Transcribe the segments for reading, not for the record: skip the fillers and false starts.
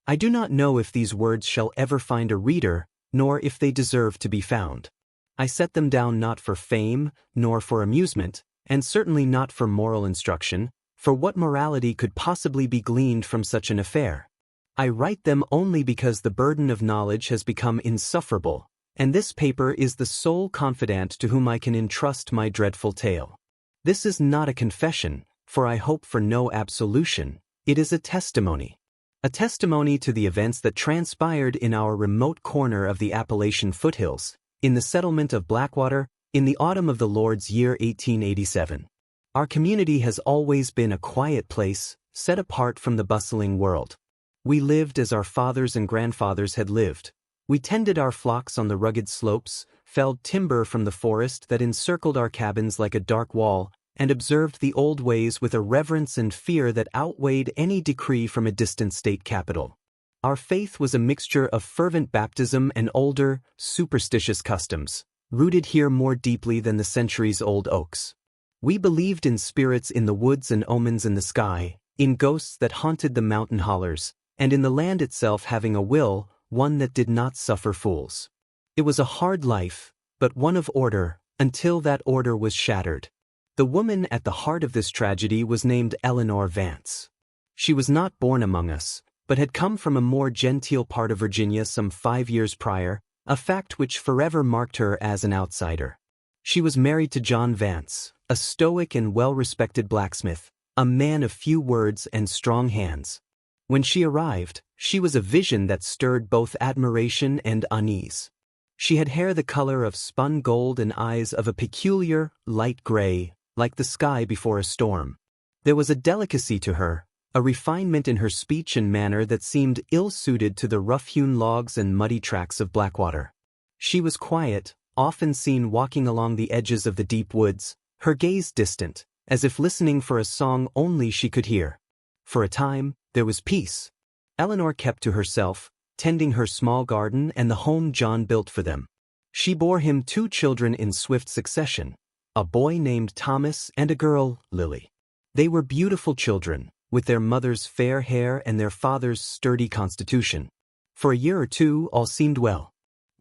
I do not know if these words shall ever find a reader, nor if they deserve to be found. I set them down not for fame, nor for amusement, and certainly not for moral instruction, for what morality could possibly be gleaned from such an affair? I write them only because the burden of knowledge has become insufferable, and this paper is the sole confidant to whom I can entrust my dreadful tale. This is not a confession, for I hope for no absolution. It is a testimony. A testimony to the events that transpired in our remote corner of the Appalachian foothills, in the settlement of Blackwater, in the autumn of the Lord's year 1887. Our community has always been a quiet place, set apart from the bustling world. We lived as our fathers and grandfathers had lived. We tended our flocks on the rugged slopes, felled timber from the forest that encircled our cabins like a dark wall, and observed the old ways with a reverence and fear that outweighed any decree from a distant state capital. Our faith was a mixture of fervent baptism and older, superstitious customs, rooted here more deeply than the centuries-old oaks. We believed in spirits in the woods and omens in the sky, in ghosts that haunted the mountain hollers, and in the land itself having a will, one that did not suffer fools. It was a hard life, but one of order, until that order was shattered. The woman at the heart of this tragedy was named Eleanor Vance. She was not born among us, but had come from a more genteel part of Virginia some 5 years prior, a fact which forever marked her as an outsider. She was married to John Vance, a stoic and well-respected blacksmith, a man of few words and strong hands. When she arrived, she was a vision that stirred both admiration and unease. She had hair the color of spun gold and eyes of a peculiar, light gray, like the sky before a storm. There was a delicacy to her, a refinement in her speech and manner that seemed ill-suited to the rough-hewn logs and muddy tracks of Blackwater. She was quiet, often seen walking along the edges of the deep woods, her gaze distant, as if listening for a song only she could hear. For a time, there was peace. Eleanor kept to herself, tending her small garden and the home John built for them. She bore him 2 children in swift succession, a boy named Thomas and a girl, Lily. They were beautiful children, with their mother's fair hair and their father's sturdy constitution. For a year or 2 all seemed well.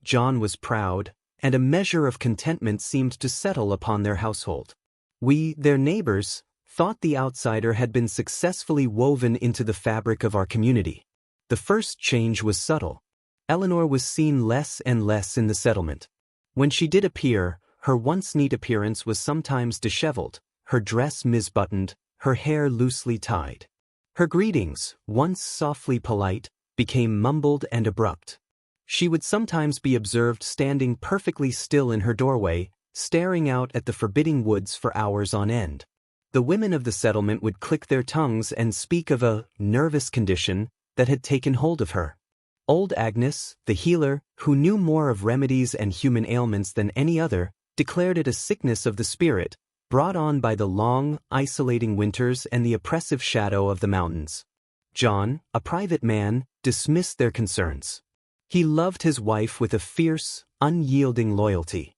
John was proud, and a measure of contentment seemed to settle upon their household. We, their neighbors, thought the outsider had been successfully woven into the fabric of our community. The first change was subtle. Eleanor was seen less and less in the settlement. When she did appear, her once neat appearance was sometimes disheveled, her dress misbuttoned, her hair loosely tied. Her greetings, once softly polite, became mumbled and abrupt. She would sometimes be observed standing perfectly still in her doorway, staring out at the forbidding woods for hours on end. The women of the settlement would click their tongues and speak of a nervous condition that had taken hold of her. Old Agnes, the healer, who knew more of remedies and human ailments than any other, declared it a sickness of the spirit, brought on by the long, isolating winters and the oppressive shadow of the mountains. John, a private man, dismissed their concerns. He loved his wife with a fierce, unyielding loyalty.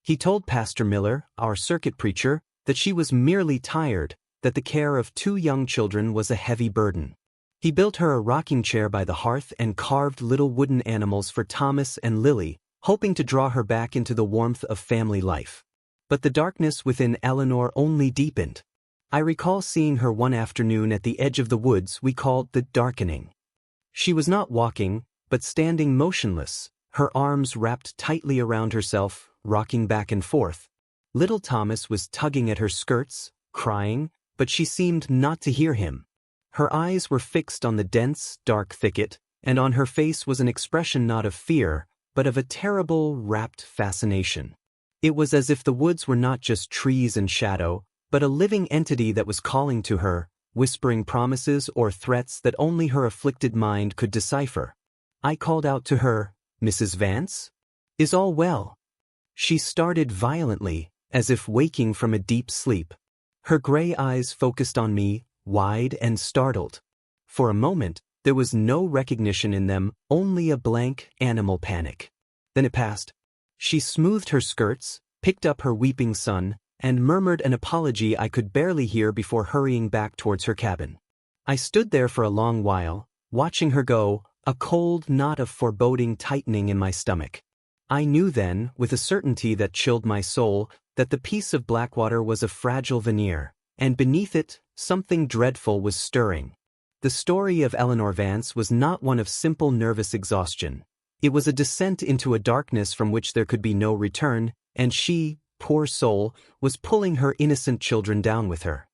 He told Pastor Miller, our circuit preacher, that she was merely tired, that the care of 2 young children was a heavy burden. He built her a rocking chair by the hearth and carved little wooden animals for Thomas and Lily, hoping to draw her back into the warmth of family life. But the darkness within Eleanor only deepened. I recall seeing her one afternoon at the edge of the woods we called the darkening. She was not walking, but standing motionless, her arms wrapped tightly around herself, rocking back and forth. Little Thomas was tugging at her skirts, crying, but she seemed not to hear him. Her eyes were fixed on the dense, dark thicket, and on her face was an expression not of fear, but of a terrible, rapt fascination. It was as if the woods were not just trees and shadow, but a living entity that was calling to her, whispering promises or threats that only her afflicted mind could decipher. I called out to her, "Mrs. Vance? Is all well?" She started violently, as if waking from a deep sleep. Her gray eyes focused on me, wide and startled. For a moment, there was no recognition in them, only a blank, animal panic. Then it passed. She smoothed her skirts, picked up her weeping son, and murmured an apology I could barely hear before hurrying back towards her cabin. I stood there for a long while, Watching her go, a cold knot of foreboding tightening in my stomach. I knew then, with a certainty that chilled my soul, that the peace of Blackwater was a fragile veneer, and beneath it, something dreadful was stirring. The story of Eleanor Vance was not one of simple nervous exhaustion. It was a descent into a darkness from which there could be no return, and she, poor soul, was pulling her innocent children down with her.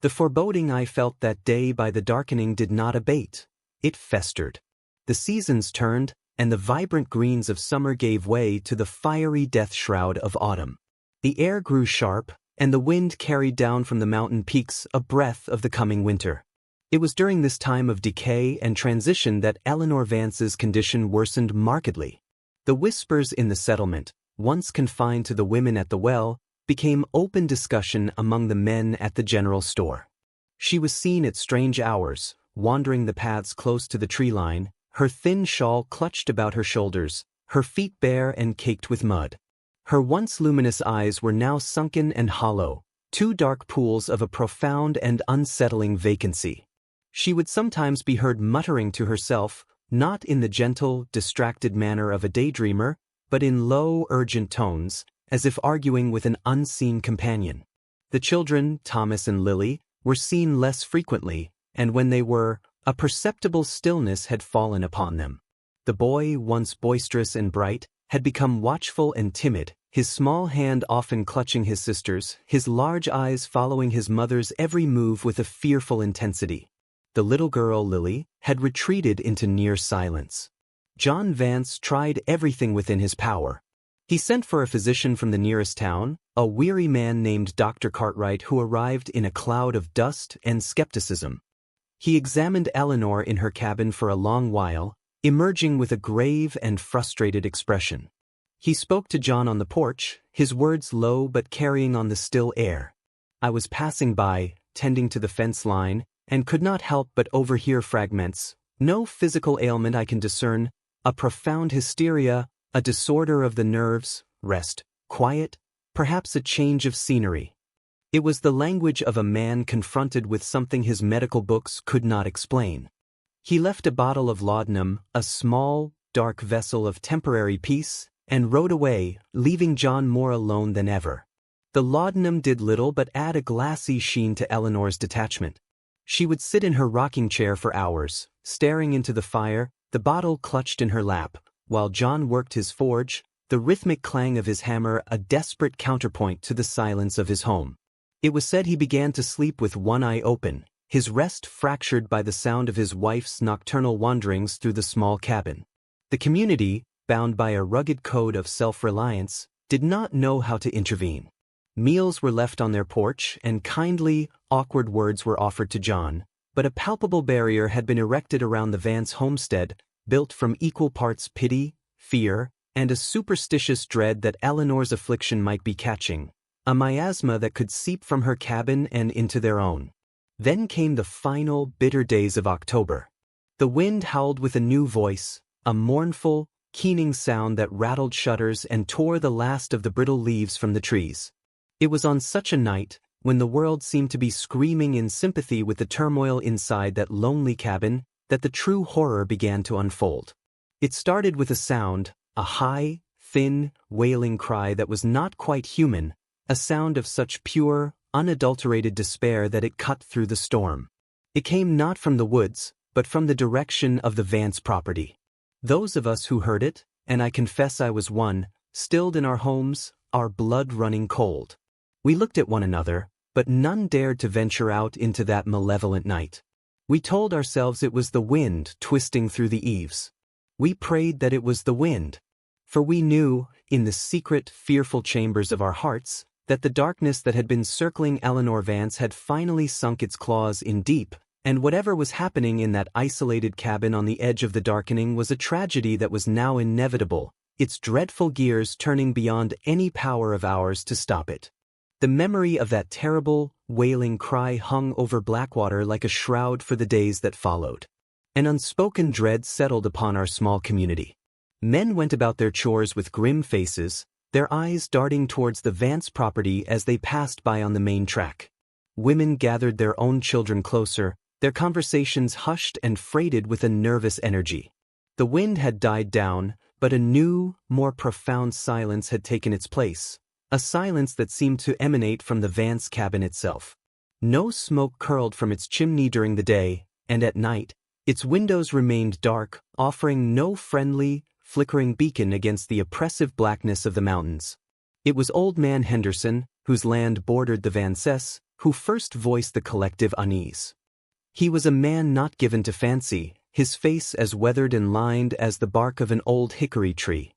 The foreboding I felt that day by the darkening did not abate. It festered. The seasons turned, and the vibrant greens of summer gave way to the fiery death shroud of autumn. The air grew sharp, and the wind carried down from the mountain peaks a breath of the coming winter. It was during this time of decay and transition that Eleanor Vance's condition worsened markedly. The whispers in the settlement, once confined to the women at the well, became open discussion among the men at the general store. She was seen at strange hours, wandering the paths close to the tree line, her thin shawl clutched about her shoulders, her feet bare and caked with mud. Her once luminous eyes were now sunken and hollow, two dark pools of a profound and unsettling vacancy. She would sometimes be heard muttering to herself, not in the gentle, distracted manner of a daydreamer, but in low, urgent tones, as if arguing with an unseen companion. The children, Thomas and Lily, were seen less frequently, and when they were, a perceptible stillness had fallen upon them. The boy, once boisterous and bright, had become watchful and timid, his small hand often clutching his sister's, his large eyes following his mother's every move with a fearful intensity. The little girl, Lily, had retreated into near silence. John Vance tried everything within his power. He sent for a physician from the nearest town, a weary man named Dr. Cartwright, who arrived in a cloud of dust and skepticism. He examined Eleanor in her cabin for a long while, emerging with a grave and frustrated expression. He spoke to John on the porch, his words low but carrying on the still air. I was passing by, tending to the fence line, and could not help but overhear fragments. No physical ailment I can discern, a profound hysteria, a disorder of the nerves, rest, quiet, perhaps a change of scenery. It was the language of a man confronted with something his medical books could not explain. He left a bottle of laudanum, a small, dark vessel of temporary peace, and rode away, leaving John more alone than ever. The laudanum did little but add a glassy sheen to Eleanor's detachment. She would sit in her rocking chair for hours, staring into the fire, the bottle clutched in her lap, while John worked his forge, the rhythmic clang of his hammer a desperate counterpoint to the silence of his home. It was said he began to sleep with one eye open, his rest fractured by the sound of his wife's nocturnal wanderings through the small cabin. The community, bound by a rugged code of self-reliance, did not know how to intervene. Meals were left on their porch, and kindly, awkward words were offered to John, but a palpable barrier had been erected around the Vance homestead, built from equal parts pity, fear, and a superstitious dread that Eleanor's affliction might be catching, a miasma that could seep from her cabin and into their own. Then came the final, bitter days of October. The wind howled with a new voice, a mournful, keening sound that rattled shutters and tore the last of the brittle leaves from the trees. It was on such a night, when the world seemed to be screaming in sympathy with the turmoil inside that lonely cabin, that the true horror began to unfold. It started with a sound, a high, thin, wailing cry that was not quite human, a sound of such pure, unadulterated despair that it cut through the storm. It came not from the woods, but from the direction of the Vance property. Those of us who heard it, and I confess I was one, stilled in our homes, our blood running cold. We looked at one another, but none dared to venture out into that malevolent night. We told ourselves it was the wind twisting through the eaves. We prayed that it was the wind. For we knew, in the secret, fearful chambers of our hearts, that the darkness that had been circling Eleanor Vance had finally sunk its claws in deep, and whatever was happening in that isolated cabin on the edge of the darkening was a tragedy that was now inevitable, its dreadful gears turning beyond any power of ours to stop it. The memory of that terrible, wailing cry hung over Blackwater like a shroud for the days that followed. An unspoken dread settled upon our small community. Men went about their chores with grim faces, their eyes darting towards the Vance property as they passed by on the main track. Women gathered their own children closer, their conversations hushed and freighted with a nervous energy. The wind had died down, but a new, more profound silence had taken its place, a silence that seemed to emanate from the Vance cabin itself. No smoke curled from its chimney during the day, and at night, its windows remained dark, offering no friendly, flickering beacon against the oppressive blackness of the mountains. It was Old Man Henderson, whose land bordered the Vances, who first voiced the collective unease. He was a man not given to fancy, his face as weathered and lined as the bark of an old hickory tree.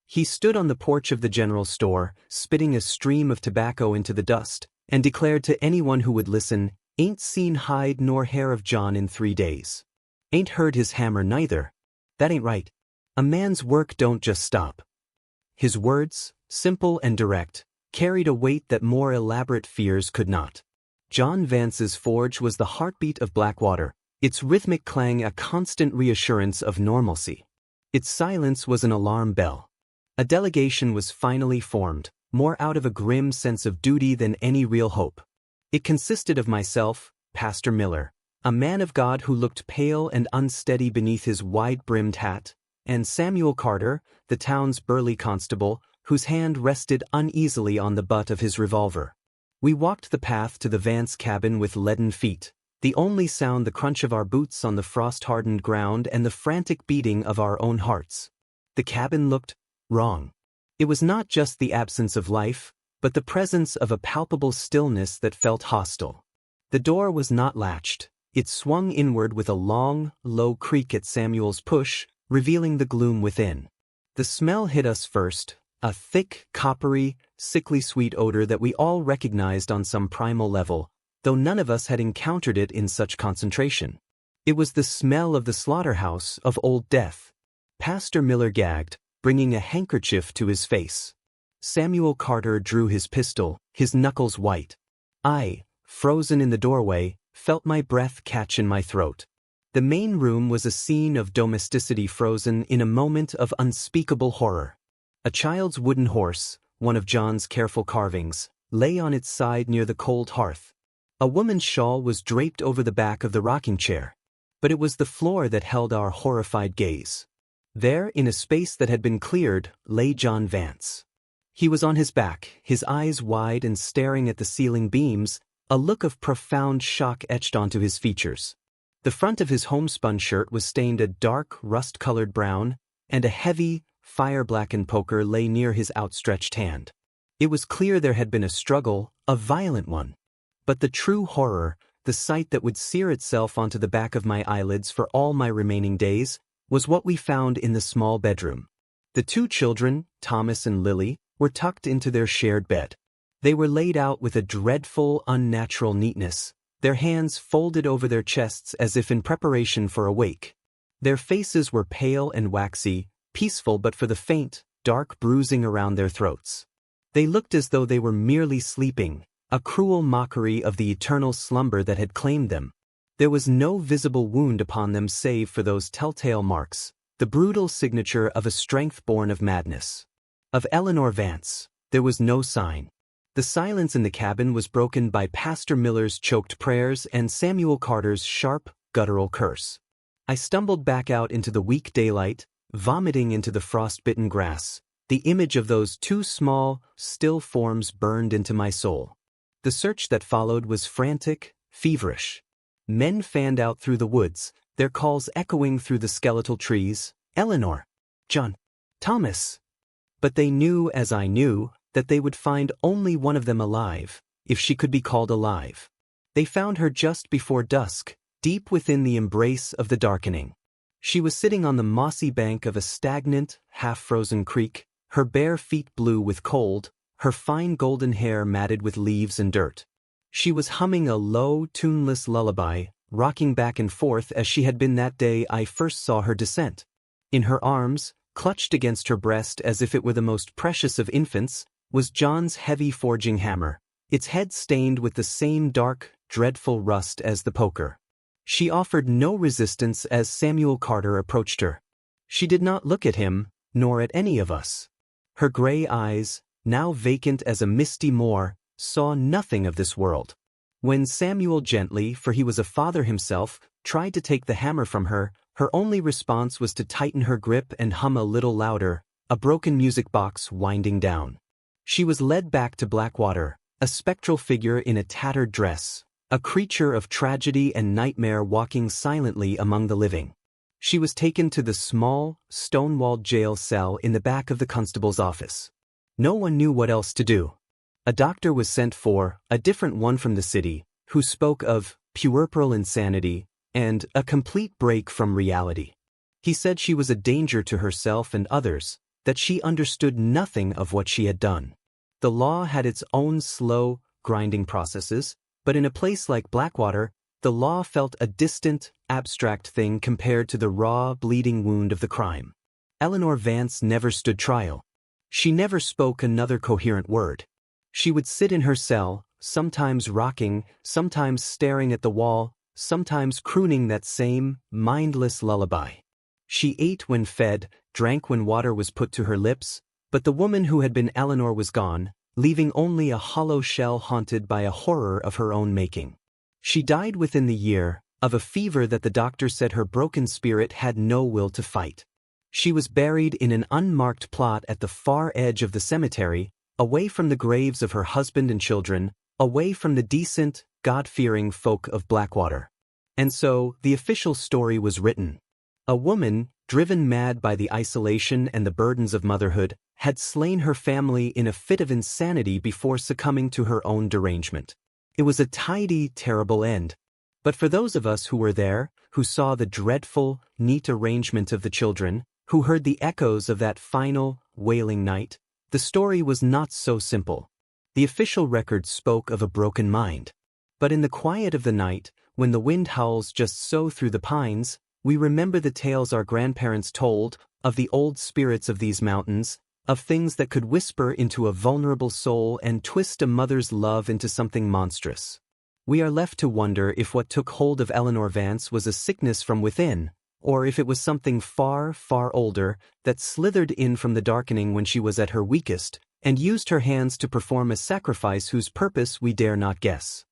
He stood on the porch of the general store, spitting a stream of tobacco into the dust, and declared to anyone who would listen, "Ain't seen hide nor hair of John in 3 days. Ain't heard his hammer neither. That ain't right. A man's work don't just stop." His words, simple and direct, carried a weight that more elaborate fears could not. John Vance's forge was the heartbeat of Blackwater, its rhythmic clang a constant reassurance of normalcy. Its silence was an alarm bell. A delegation was finally formed, more out of a grim sense of duty than any real hope. It consisted of myself, Pastor Miller, a man of God who looked pale and unsteady beneath his wide-brimmed hat, and Samuel Carter, the town's burly constable, whose hand rested uneasily on the butt of his revolver. We walked the path to the Vance cabin with leaden feet, the only sound the crunch of our boots on the frost-hardened ground and the frantic beating of our own hearts. The cabin looked wrong. It was not just the absence of life, but the presence of a palpable stillness that felt hostile. The door was not latched. It swung inward with a long, low creak at Samuel's push, revealing the gloom within. The smell hit us first, a thick, coppery, sickly sweet odor that we all recognized on some primal level, though none of us had encountered it in such concentration. It was the smell of the slaughterhouse of Old Death. Pastor Miller gagged, bringing a handkerchief to his face. Samuel Carter drew his pistol, his knuckles white. I, frozen in the doorway, felt my breath catch in my throat. The main room was a scene of domesticity frozen in a moment of unspeakable horror. A child's wooden horse, one of John's careful carvings, lay on its side near the cold hearth. A woman's shawl was draped over the back of the rocking chair. But it was the floor that held our horrified gaze. There, in a space that had been cleared, lay John Vance. He was on his back, his eyes wide and staring at the ceiling beams, a look of profound shock etched onto his features. The front of his homespun shirt was stained a dark, rust-colored brown, and a heavy, fire-blackened poker lay near his outstretched hand. It was clear there had been a struggle, a violent one. But the true horror, the sight that would sear itself onto the back of my eyelids for all my remaining days, was what we found in the small bedroom. The 2 children, Thomas and Lily, were tucked into their shared bed. They were laid out with a dreadful, unnatural neatness, their hands folded over their chests as if in preparation for a wake. Their faces were pale and waxy, peaceful but for the faint, dark bruising around their throats. They looked as though they were merely sleeping, a cruel mockery of the eternal slumber that had claimed them. There was no visible wound upon them save for those telltale marks, the brutal signature of a strength born of madness. Of Eleanor Vance, there was no sign. The silence in the cabin was broken by Pastor Miller's choked prayers and Samuel Carter's sharp, guttural curse. I stumbled back out into the weak daylight, vomiting into the frost-bitten grass. The image of those 2 small, still forms burned into my soul. The search that followed was frantic, feverish. Men fanned out through the woods, their calls echoing through the skeletal trees, "Eleanor! John! Thomas!" But they knew, as I knew, that they would find only one of them alive, if she could be called alive. They found her just before dusk, deep within the embrace of the darkening. She was sitting on the mossy bank of a stagnant, half-frozen creek, her bare feet blue with cold, her fine golden hair matted with leaves and dirt. She was humming a low, tuneless lullaby, rocking back and forth as she had been that day I first saw her descent. In her arms, clutched against her breast as if it were the most precious of infants, was John's heavy forging hammer, its head stained with the same dark, dreadful rust as the poker. She offered no resistance as Samuel Carter approached her. She did not look at him, nor at any of us. Her gray eyes, now vacant as a misty moor, saw nothing of this world. When Samuel gently, for he was a father himself, tried to take the hammer from her, her only response was to tighten her grip and hum a little louder, a broken music box winding down. She was led back to Blackwater, a spectral figure in a tattered dress, a creature of tragedy and nightmare walking silently among the living. She was taken to the small, stone-walled jail cell in the back of the constable's office. No one knew what else to do. A doctor was sent for, a different one from the city, who spoke of puerperal insanity and a complete break from reality. He said she was a danger to herself and others, that she understood nothing of what she had done. The law had its own slow, grinding processes, but in a place like Blackwater, the law felt a distant, abstract thing compared to the raw, bleeding wound of the crime. Eleanor Vance never stood trial. She never spoke another coherent word. She would sit in her cell, sometimes rocking, sometimes staring at the wall, sometimes crooning that same, mindless lullaby. She ate when fed, drank when water was put to her lips, but the woman who had been Eleanor was gone, leaving only a hollow shell haunted by a horror of her own making. She died within the year, of a fever that the doctor said her broken spirit had no will to fight. She was buried in an unmarked plot at the far edge of the cemetery, away from the graves of her husband and children, away from the decent, God-fearing folk of Blackwater. And so, the official story was written. A woman, driven mad by the isolation and the burdens of motherhood, had slain her family in a fit of insanity before succumbing to her own derangement. It was a tidy, terrible end. But for those of us who were there, who saw the dreadful, neat arrangement of the children, who heard the echoes of that final, wailing night, the story was not so simple. The official record spoke of a broken mind. But in the quiet of the night, when the wind howls just so through the pines, we remember the tales our grandparents told, of the old spirits of these mountains, of things that could whisper into a vulnerable soul and twist a mother's love into something monstrous. We are left to wonder if what took hold of Eleanor Vance was a sickness from within, or if it was something far, far older that slithered in from the darkening when she was at her weakest, and used her hands to perform a sacrifice whose purpose we dare not guess.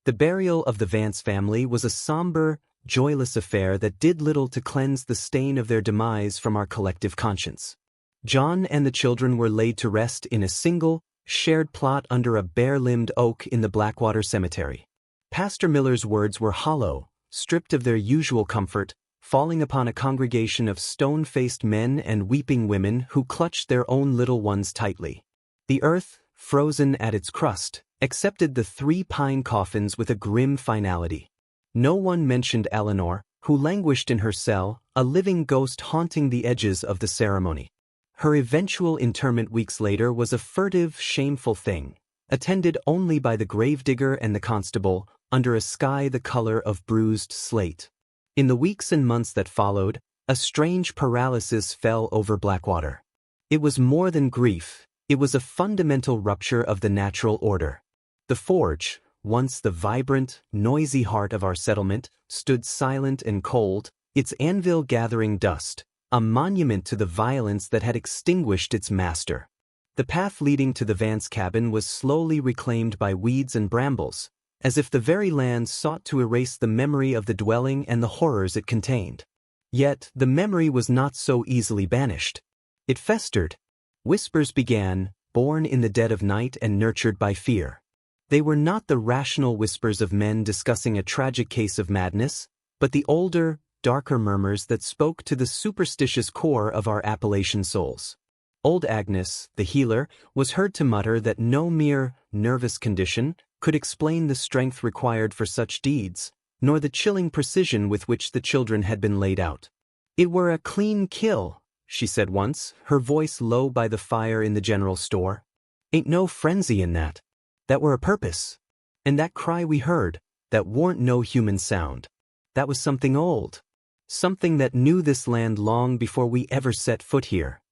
The burial of the Vance family was a somber, joyless affair that did little to cleanse the stain of their demise from our collective conscience. John and the children were laid to rest in a single, shared plot under a bare-limbed oak in the Blackwater cemetery. Pastor Miller's words were hollow, stripped of their usual comfort, falling upon a congregation of stone-faced men and weeping women who clutched their own little ones tightly. The earth, frozen at its crust, accepted the 3 pine coffins with a grim finality. No one mentioned Eleanor, who languished in her cell, a living ghost haunting the edges of the ceremony. Her eventual interment weeks later was a furtive, shameful thing, attended only by the gravedigger and the constable, under a sky the color of bruised slate. In the weeks and months that followed, a strange paralysis fell over Blackwater. It was more than grief, it was a fundamental rupture of the natural order. The forge, once the vibrant, noisy heart of our settlement, stood silent and cold, its anvil gathering dust, a monument to the violence that had extinguished its master. The path leading to the Vance cabin was slowly reclaimed by weeds and brambles, as if the very land sought to erase the memory of the dwelling and the horrors it contained. Yet, the memory was not so easily banished. It festered. Whispers began, born in the dead of night and nurtured by fear. They were not the rational whispers of men discussing a tragic case of madness, but the older, darker murmurs that spoke to the superstitious core of our Appalachian souls. Old Agnes, the healer, was heard to mutter that no mere nervous condition could explain the strength required for such deeds, nor the chilling precision with which the children had been laid out. "It were a clean kill," she said once, her voice low by the fire in the general store. "Ain't no frenzy in that. That were a purpose. And that cry we heard, that warn't no human sound. That was something old. Something that knew this land long before we ever set foot here."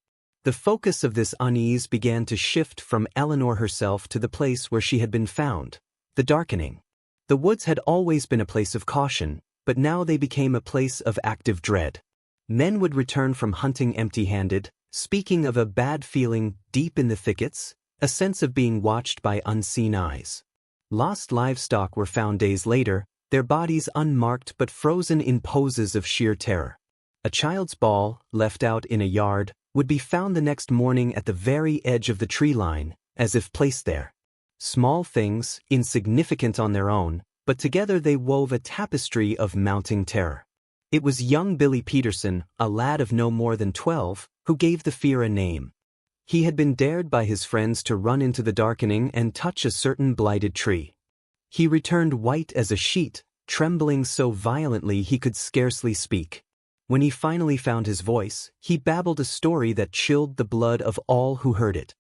The focus of this unease began to shift from Eleanor herself to the place where she had been found, the darkening. The woods had always been a place of caution, but now they became a place of active dread. Men would return from hunting empty-handed, speaking of a bad feeling deep in the thickets, a sense of being watched by unseen eyes. Lost livestock were found days later, their bodies unmarked but frozen in poses of sheer terror. A child's ball, left out in a yard, would be found the next morning at the very edge of the tree line, as if placed there. Small things, insignificant on their own, but together they wove a tapestry of mounting terror. It was young Billy Peterson, a lad of no more than 12, who gave the fear a name. He had been dared by his friends to run into the darkening and touch a certain blighted tree. He returned white as a sheet, trembling so violently he could scarcely speak. When he finally found his voice, he babbled a story that chilled the blood of all who heard it.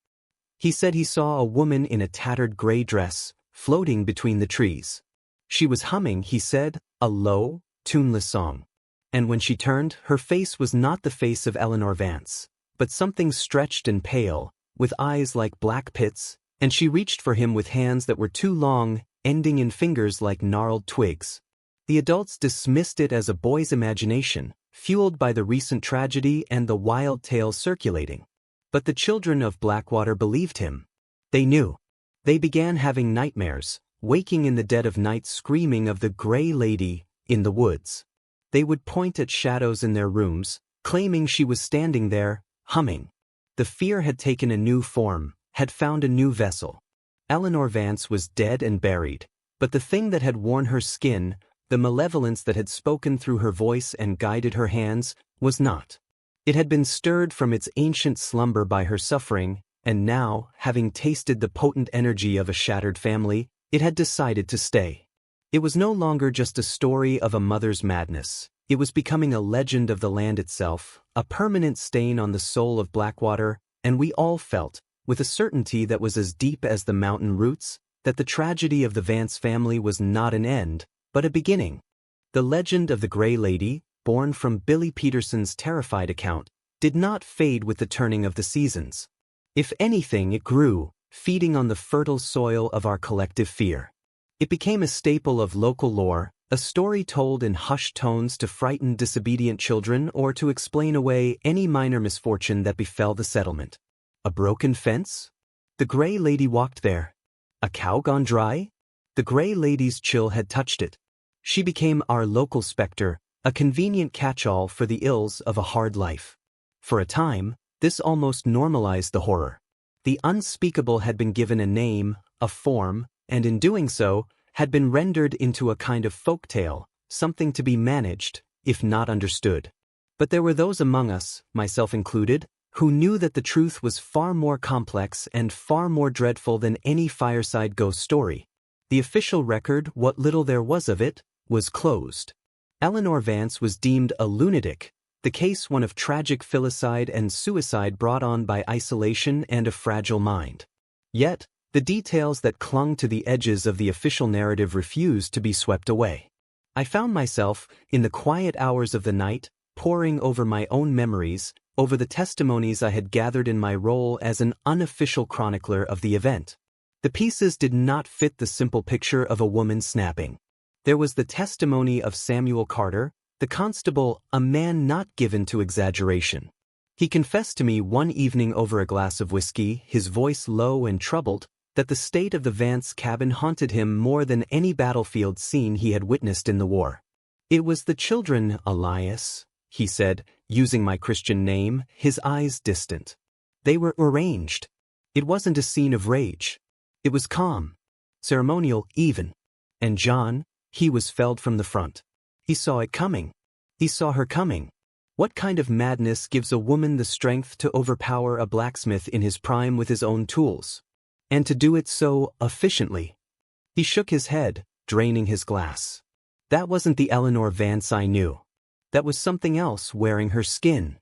He said he saw a woman in a tattered gray dress, floating between the trees. She was humming, he said, a low, tuneless song. And when she turned, her face was not the face of Eleanor Vance, but something stretched and pale, with eyes like black pits, and she reached for him with hands that were too long, ending in fingers like gnarled twigs. The adults dismissed it as a boy's imagination, fueled by the recent tragedy and the wild tales circulating. But the children of Blackwater believed him. They knew. They began having nightmares, waking in the dead of night screaming of the gray lady in the woods. They would point at shadows in their rooms, claiming she was standing there, humming. The fear had taken a new form, had found a new vessel. Eleanor Vance was dead and buried, but the thing that had worn her skin, the malevolence that had spoken through her voice and guided her hands, was not. It had been stirred from its ancient slumber by her suffering, and now, having tasted the potent energy of a shattered family, it had decided to stay. It was no longer just a story of a mother's madness. It was becoming a legend of the land itself, a permanent stain on the soul of Blackwater, and we all felt, with a certainty that was as deep as the mountain roots, that the tragedy of the Vance family was not an end, but a beginning. The legend of the Gray Lady, born from Billy Peterson's terrified account, did not fade with the turning of the seasons. If anything, it grew, feeding on the fertile soil of our collective fear. It became a staple of local lore, a story told in hushed tones to frighten disobedient children or to explain away any minor misfortune that befell the settlement. A broken fence? The Gray Lady walked there. A cow gone dry? The Gray Lady's chill had touched it. She became our local specter, a convenient catch-all for the ills of a hard life. For a time, this almost normalized the horror. The unspeakable had been given a name, a form, and in doing so, had been rendered into a kind of folk tale, something to be managed, if not understood. But there were those among us, myself included, who knew that the truth was far more complex and far more dreadful than any fireside ghost story. The official record, what little there was of it, was closed. Eleanor Vance was deemed a lunatic, the case one of tragic filicide and suicide brought on by isolation and a fragile mind. Yet, the details that clung to the edges of the official narrative refused to be swept away. I found myself, in the quiet hours of the night, poring over my own memories, over the testimonies I had gathered in my role as an unofficial chronicler of the event. The pieces did not fit the simple picture of a woman snapping. There was the testimony of Samuel Carter, the constable, a man not given to exaggeration. He confessed to me one evening over a glass of whiskey, his voice low and troubled, that the state of the Vance cabin haunted him more than any battlefield scene he had witnessed in the war. It was the children, Elias, he said, using my Christian name, his eyes distant. They were arranged. It wasn't a scene of rage. It was calm, ceremonial even. And John, he was felled from the front. He saw it coming. He saw her coming. What kind of madness gives a woman the strength to overpower a blacksmith in his prime with his own tools? And to do it so efficiently? He shook his head, draining his glass. That wasn't the Eleanor Vance I knew. That was something else wearing her skin.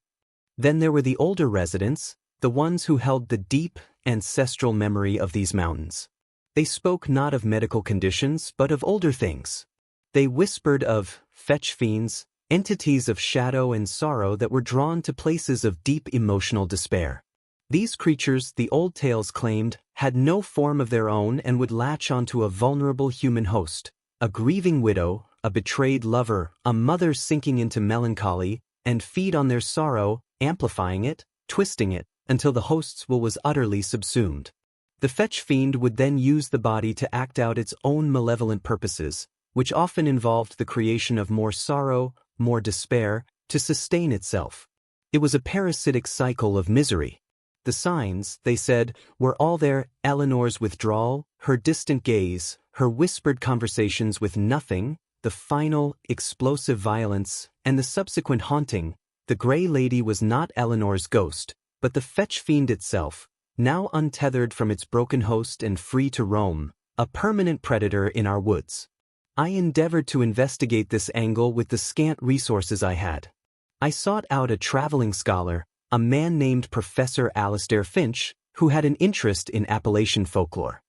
Then there were the older residents, the ones who held the deep, ancestral memory of these mountains. They spoke not of medical conditions, but of older things. They whispered of fetch fiends, entities of shadow and sorrow that were drawn to places of deep emotional despair. These creatures, the old tales claimed, had no form of their own and would latch onto a vulnerable human host, a grieving widow, a betrayed lover, a mother sinking into melancholy, and feed on their sorrow, amplifying it, twisting it, until the host's will was utterly subsumed. The fetch fiend would then use the body to act out its own malevolent purposes, which often involved the creation of more sorrow, more despair, to sustain itself. It was a parasitic cycle of misery. The signs, they said, were all there: Eleanor's withdrawal, her distant gaze, her whispered conversations with nothing, the final, explosive violence, and the subsequent haunting. The Grey Lady was not Eleanor's ghost, but the fetch fiend itself, now untethered from its broken host and free to roam, a permanent predator in our woods. I endeavored to investigate this angle with the scant resources I had. I sought out a traveling scholar, a man named Professor Alastair Finch, who had an interest in Appalachian folklore.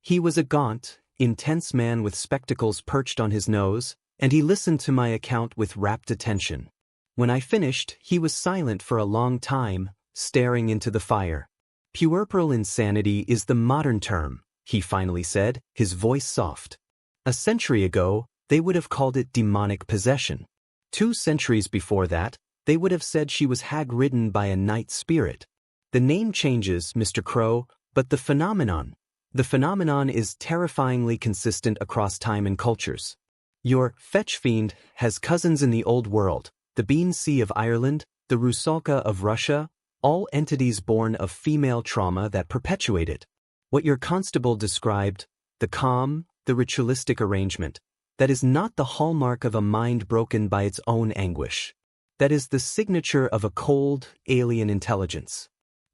He was a gaunt, intense man with spectacles perched on his nose, and he listened to my account with rapt attention. When I finished, he was silent for a long time, staring into the fire. Puerperal insanity is the modern term, he finally said, his voice soft. A century ago, they would have called it demonic possession. 2 centuries before that, they would have said she was hag-ridden by a night spirit. The name changes, Mr. Crow, but the phenomenon is terrifyingly consistent across time and cultures. Your fetch fiend has cousins in the Old World, the Bean Sea of Ireland, the Rusalka of Russia, all entities born of female trauma that perpetuate it. What your constable described, the calm, the ritualistic arrangement, that is not the hallmark of a mind broken by its own anguish. That is the signature of a cold, alien intelligence.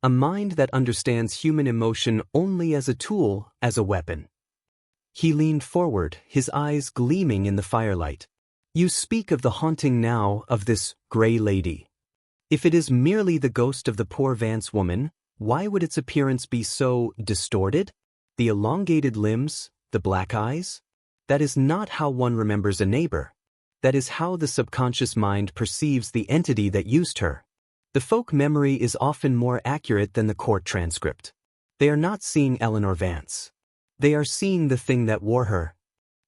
A mind that understands human emotion only as a tool, as a weapon. He leaned forward, his eyes gleaming in the firelight. You speak of the haunting now of this Grey Lady. If it is merely the ghost of the poor Vance woman, why would its appearance be so distorted? The elongated limbs, the black eyes? That is not how one remembers a neighbor. That is how the subconscious mind perceives the entity that used her. The folk memory is often more accurate than the court transcript. They are not seeing Eleanor Vance. They are seeing the thing that wore her.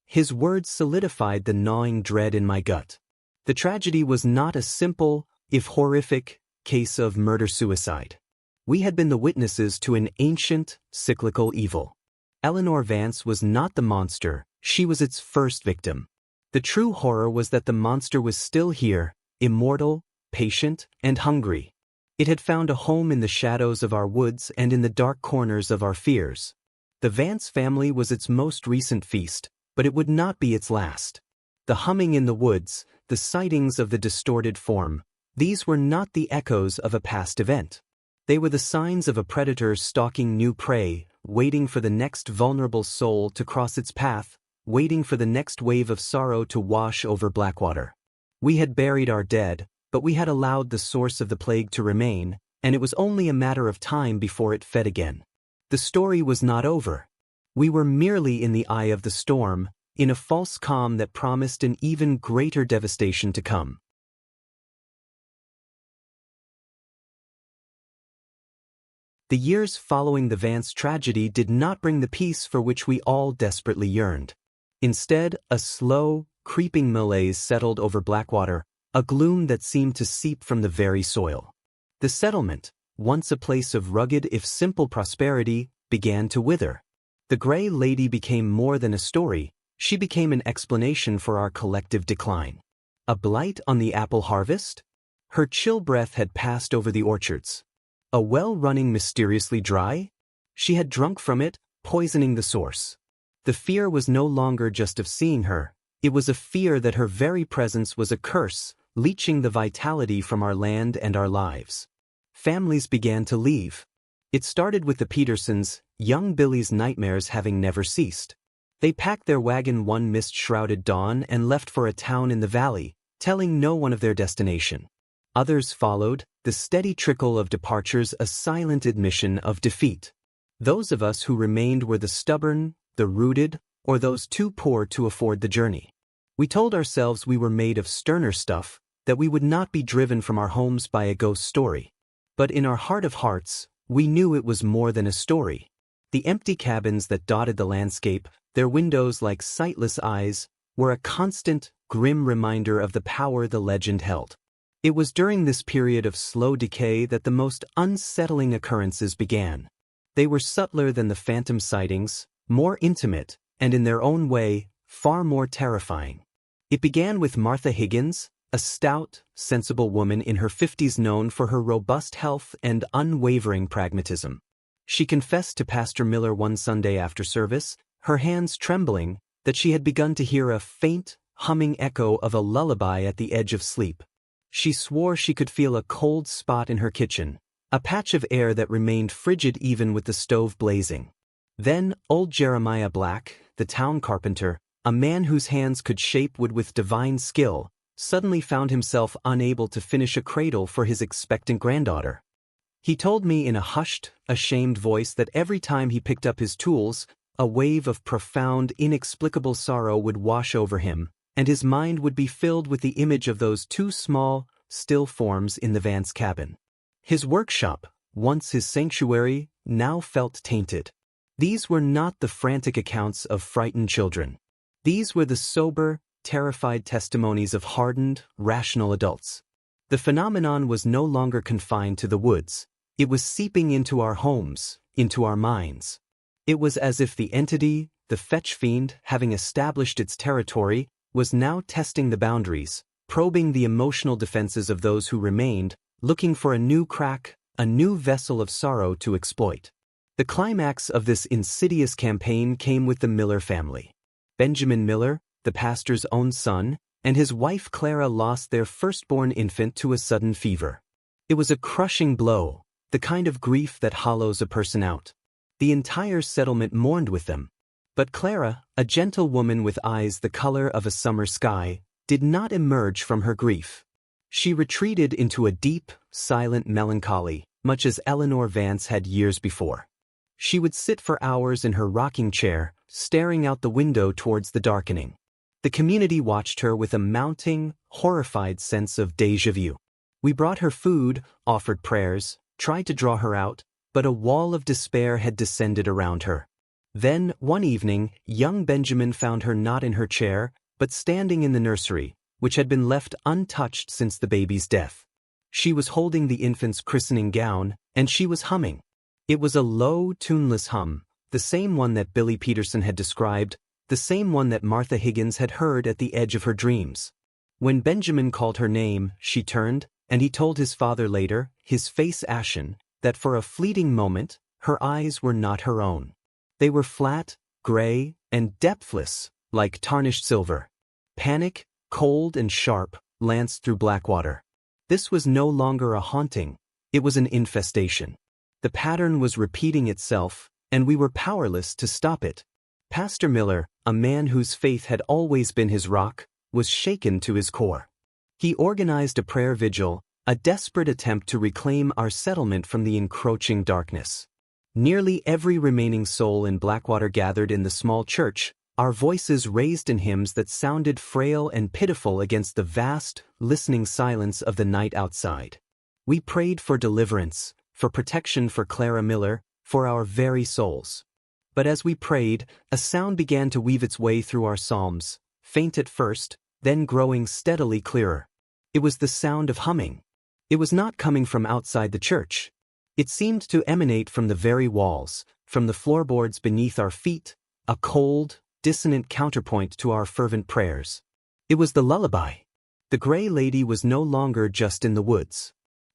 His words solidified the gnawing dread in my gut. The tragedy was not a simple, if horrific, case of murder-suicide. We had been the witnesses to an ancient, cyclical evil. Eleanor Vance was not the monster, she was its first victim. The true horror was that the monster was still here, immortal, patient, and hungry. It had found a home in the shadows of our woods and in the dark corners of our fears. The Vance family was its most recent feast, but it would not be its last. The humming in the woods, the sightings of the distorted form, these were not the echoes of a past event. They were the signs of a predator stalking new prey, waiting for the next vulnerable soul to cross its path, waiting for the next wave of sorrow to wash over Blackwater. We had buried our dead, but we had allowed the source of the plague to remain, and it was only a matter of time before it fed again. The story was not over. We were merely in the eye of the storm, in a false calm that promised an even greater devastation to come. The years following the Vance tragedy did not bring the peace for which we all desperately yearned. Instead, a slow, creeping malaise settled over Blackwater, a gloom that seemed to seep from the very soil. The settlement, once a place of rugged if simple prosperity, began to wither. The Grey Lady became more than a story, she became an explanation for our collective decline. A blight on the apple harvest? Her chill breath had passed over the orchards. A well running mysteriously dry? She had drunk from it, poisoning the source. The fear was no longer just of seeing her, it was a fear that her very presence was a curse, leeching the vitality from our land and our lives. Families began to leave. It started with the Petersons, young Billy's nightmares having never ceased. They packed their wagon one mist-shrouded dawn and left for a town in the valley, telling no one of their destination. Others followed, the steady trickle of departures a silent admission of defeat. Those of us who remained were the stubborn, the rooted, or those too poor to afford the journey. We told ourselves we were made of sterner stuff, that we would not be driven from our homes by a ghost story. But in our heart of hearts, we knew it was more than a story. The empty cabins that dotted the landscape, their windows like sightless eyes, were a constant, grim reminder of the power the legend held. It was during this period of slow decay that the most unsettling occurrences began. They were subtler than the phantom sightings, more intimate, and in their own way, far more terrifying. It began with Martha Higgins, a stout, sensible woman in her 50s known for her robust health and unwavering pragmatism. She confessed to Pastor Miller one Sunday after service, her hands trembling, that she had begun to hear a faint, humming echo of a lullaby at the edge of sleep. She swore she could feel a cold spot in her kitchen, a patch of air that remained frigid even with the stove blazing. Then, old Jeremiah Black, the town carpenter, a man whose hands could shape wood with divine skill, suddenly found himself unable to finish a cradle for his expectant granddaughter. He told me in a hushed, ashamed voice that every time he picked up his tools, a wave of profound, inexplicable sorrow would wash over him, and his mind would be filled with the image of those two small, still forms in the Vance cabin. His workshop, once his sanctuary, now felt tainted. These were not the frantic accounts of frightened children. These were the sober, terrified testimonies of hardened, rational adults. The phenomenon was no longer confined to the woods. It was seeping into our homes, into our minds. It was as if the entity, the fetch fiend, having established its territory, was now testing the boundaries, probing the emotional defenses of those who remained, looking for a new crack, a new vessel of sorrow to exploit. The climax of this insidious campaign came with the Miller family. Benjamin Miller, the pastor's own son, and his wife Clara lost their firstborn infant to a sudden fever. It was a crushing blow, the kind of grief that hollows a person out. The entire settlement mourned with them. But Clara, a gentle woman with eyes the color of a summer sky, did not emerge from her grief. She retreated into a deep, silent melancholy, much as Eleanor Vance had years before. She would sit for hours in her rocking chair, staring out the window towards the darkening. The community watched her with a mounting, horrified sense of déjà vu. We brought her food, offered prayers, tried to draw her out, but a wall of despair had descended around her. Then, one evening, young Benjamin found her not in her chair, but standing in the nursery, which had been left untouched since the baby's death. She was holding the infant's christening gown, and she was humming. It was a low, tuneless hum, the same one that Billy Peterson had described, the same one that Martha Higgins had heard at the edge of her dreams. When Benjamin called her name, she turned, and he told his father later, his face ashen, that for a fleeting moment, her eyes were not her own. They were flat, gray, and depthless, like tarnished silver. Panic, cold and sharp, lanced through Blackwater. This was no longer a haunting, it was an infestation. The pattern was repeating itself, and we were powerless to stop it. Pastor Miller, a man whose faith had always been his rock, was shaken to his core. He organized a prayer vigil, a desperate attempt to reclaim our settlement from the encroaching darkness. Nearly every remaining soul in Blackwater gathered in the small church, our voices raised in hymns that sounded frail and pitiful against the vast, listening silence of the night outside. We prayed for deliverance, for protection for Clara Miller, for our very souls. But as we prayed, a sound began to weave its way through our psalms, faint at first, then growing steadily clearer. It was the sound of humming. It was not coming from outside the church. It seemed to emanate from the very walls, from the floorboards beneath our feet, a cold, dissonant counterpoint to our fervent prayers. It was the lullaby. The Gray Lady was no longer just in the woods.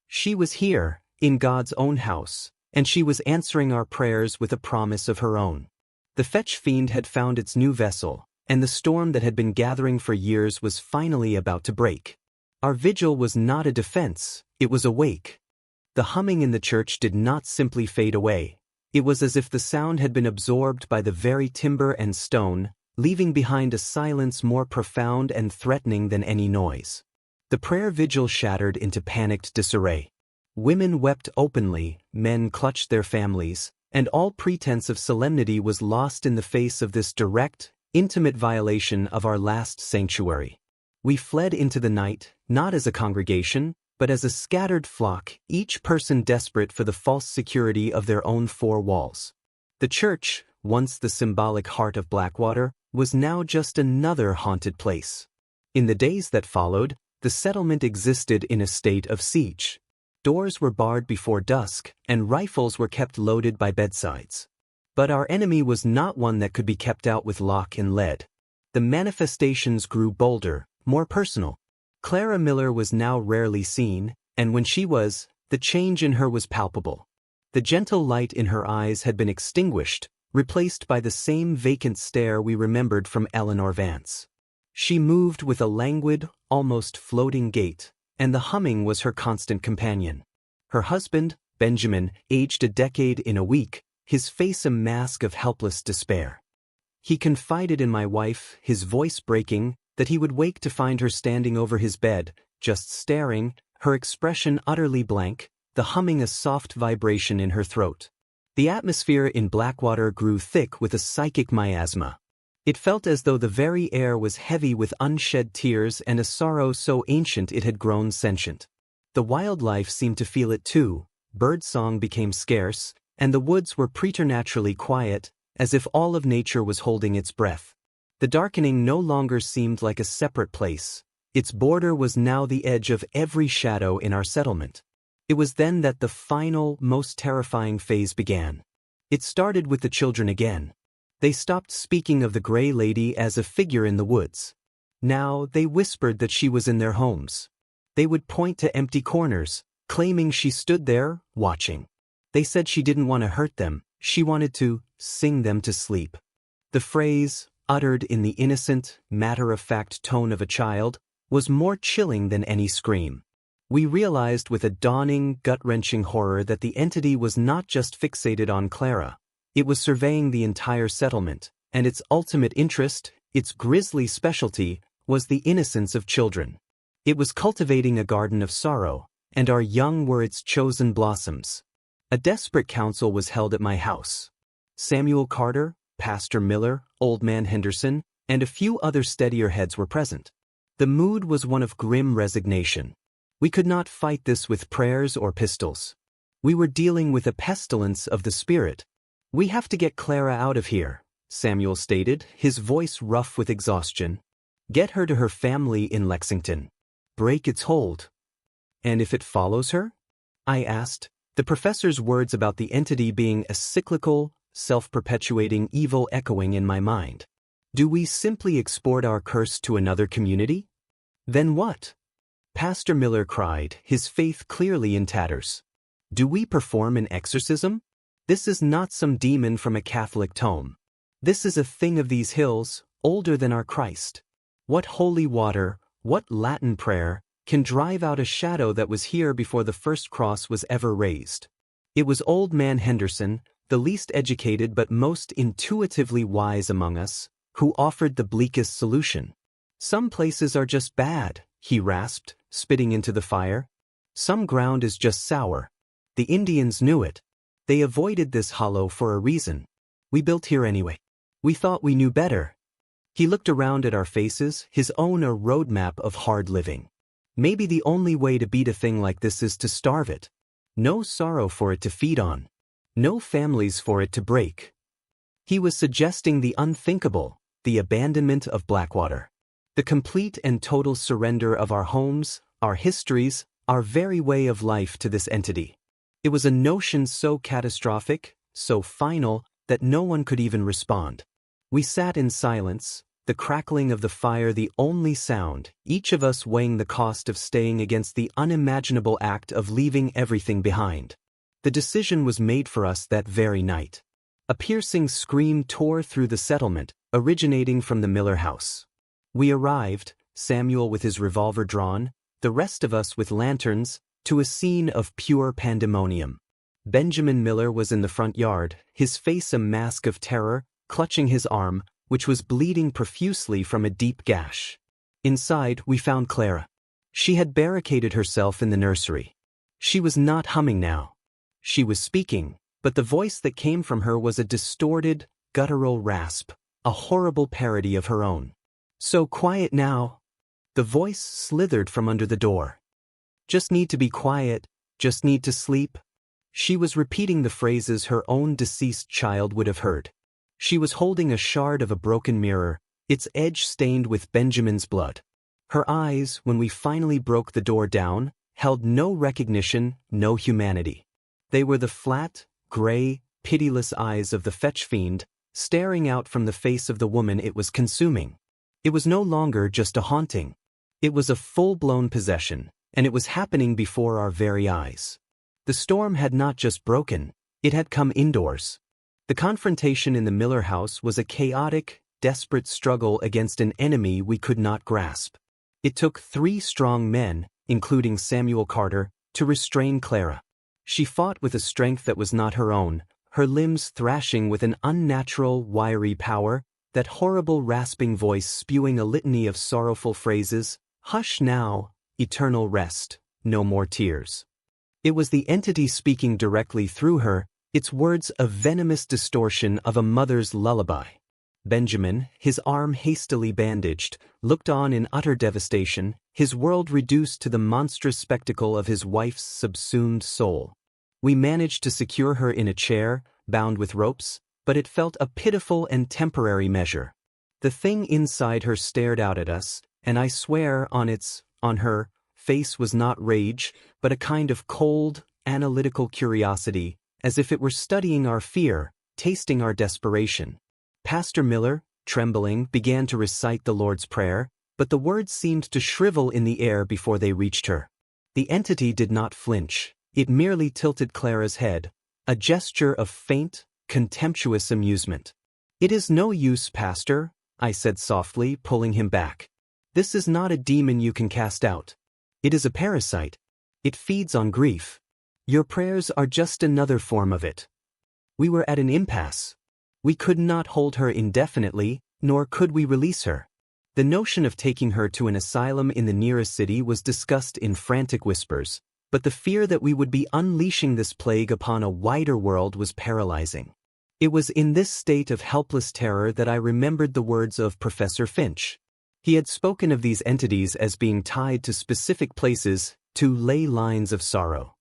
She was here, in God's own house, and she was answering our prayers with a promise of her own. The fetch fiend had found its new vessel, and the storm that had been gathering for years was finally about to break. Our vigil was not a defense, it was a wake. The humming in the church did not simply fade away. It was as if the sound had been absorbed by the very timber and stone, leaving behind a silence more profound and threatening than any noise. The prayer vigil shattered into panicked disarray. Women wept openly, men clutched their families, and all pretense of solemnity was lost in the face of this direct, intimate violation of our last sanctuary. We fled into the night, not as a congregation, but as a scattered flock, each person desperate for the false security of their own four walls. The church, once the symbolic heart of Blackwater, was now just another haunted place. In the days that followed, the settlement existed in a state of siege. Doors were barred before dusk, and rifles were kept loaded by bedsides. But our enemy was not one that could be kept out with lock and lead. The manifestations grew bolder, more personal. Clara Miller was now rarely seen, and when she was, the change in her was palpable. The gentle light in her eyes had been extinguished, replaced by the same vacant stare we remembered from Eleanor Vance. She moved with a languid, almost floating gait, and the humming was her constant companion. Her husband, Benjamin, aged a decade in a week, his face a mask of helpless despair. He confided in my wife, his voice breaking, that he would wake to find her standing over his bed, just staring, her expression utterly blank, the humming a soft vibration in her throat. The atmosphere in Blackwater grew thick with a psychic miasma. It felt as though the very air was heavy with unshed tears and a sorrow so ancient it had grown sentient. The wildlife seemed to feel it too. Birdsong became scarce, and the woods were preternaturally quiet, as if all of nature was holding its breath. The darkening no longer seemed like a separate place. Its border was now the edge of every shadow in our settlement. It was then that the final, most terrifying phase began. It started with the children again. They stopped speaking of the Gray Lady as a figure in the woods. Now they whispered that she was in their homes. They would point to empty corners, claiming she stood there, watching. They said she didn't want to hurt them, she wanted to sing them to sleep. The phrase, uttered in the innocent, matter-of-fact tone of a child, was more chilling than any scream. We realized with a dawning, gut-wrenching horror that the entity was not just fixated on Clara. It was surveying the entire settlement, and its ultimate interest, its grisly specialty, was the innocence of children. It was cultivating a garden of sorrow, and our young were its chosen blossoms. A desperate council was held at my house. Samuel Carter, Pastor Miller, Old Man Henderson, and a few other steadier heads were present. The mood was one of grim resignation. We could not fight this with prayers or pistols. We were dealing with a pestilence of the spirit. "We have to get Clara out of here," Samuel stated, his voice rough with exhaustion. "Get her to her family in Lexington. Break its hold." "And if it follows her?" I asked, the professor's words about the entity being a cyclical, self-perpetuating evil echoing in my mind. "Do we simply export our curse to another community?" "Then what?" Pastor Miller cried, his faith clearly in tatters. "Do we perform an exorcism? This is not some demon from a Catholic tome. This is a thing of these hills, older than our Christ. What holy water, what Latin prayer, can drive out a shadow that was here before the first cross was ever raised?" It was Old Man Henderson, the least educated but most intuitively wise among us, who offered the bleakest solution. "Some places are just bad," he rasped, spitting into the fire. "Some ground is just sour. The Indians knew it. They avoided this hollow for a reason. We built here anyway. We thought we knew better." He looked around at our faces, his own a roadmap of hard living. "Maybe the only way to beat a thing like this is to starve it. No sorrow for it to feed on. No families for it to break." He was suggesting the unthinkable, the abandonment of Blackwater. The complete and total surrender of our homes, our histories, our very way of life to this entity. It was a notion so catastrophic, so final, that no one could even respond. We sat in silence, the crackling of the fire the only sound, each of us weighing the cost of staying against the unimaginable act of leaving everything behind. The decision was made for us that very night. A piercing scream tore through the settlement, originating from the Miller house. We arrived, Samuel with his revolver drawn, the rest of us with lanterns, to a scene of pure pandemonium. Benjamin Miller was in the front yard, his face a mask of terror, clutching his arm, which was bleeding profusely from a deep gash. Inside, we found Clara. She had barricaded herself in the nursery. She was not humming now. She was speaking, but the voice that came from her was a distorted, guttural rasp, a horrible parody of her own. "So quiet now." The voice slithered from under the door. "Just need to be quiet, just need to sleep." She was repeating the phrases her own deceased child would have heard. She was holding a shard of a broken mirror, its edge stained with Benjamin's blood. Her eyes, when we finally broke the door down, held no recognition, no humanity. They were the flat, gray, pitiless eyes of the fetch fiend, staring out from the face of the woman it was consuming. It was no longer just a haunting. It was a full-blown possession, and it was happening before our very eyes. The storm had not just broken, it had come indoors. The confrontation in the Miller house was a chaotic, desperate struggle against an enemy we could not grasp. It took 3 strong men, including Samuel Carter, to restrain Clara. She fought with a strength that was not her own, her limbs thrashing with an unnatural, wiry power, that horrible rasping voice spewing a litany of sorrowful phrases, "Hush now, eternal rest, no more tears." It was the entity speaking directly through her, its words a venomous distortion of a mother's lullaby. Benjamin, his arm hastily bandaged, looked on in utter devastation, his world reduced to the monstrous spectacle of his wife's subsumed soul. We managed to secure her in a chair, bound with ropes, but it felt a pitiful and temporary measure. The thing inside her stared out at us, and I swear on her face was not rage, but a kind of cold, analytical curiosity, as if it were studying our fear, tasting our desperation. Pastor Miller, trembling, began to recite the Lord's Prayer, but the words seemed to shrivel in the air before they reached her. The entity did not flinch. It merely tilted Clara's head, a gesture of faint, contemptuous amusement. "It is no use, Pastor," I said softly, pulling him back. "This is not a demon you can cast out. It is a parasite. It feeds on grief. Your prayers are just another form of it." We were at an impasse. We could not hold her indefinitely, nor could we release her. The notion of taking her to an asylum in the nearest city was discussed in frantic whispers, but the fear that we would be unleashing this plague upon a wider world was paralyzing. It was in this state of helpless terror that I remembered the words of Professor Finch. He had spoken of these entities as being tied to specific places, to ley lines of sorrow.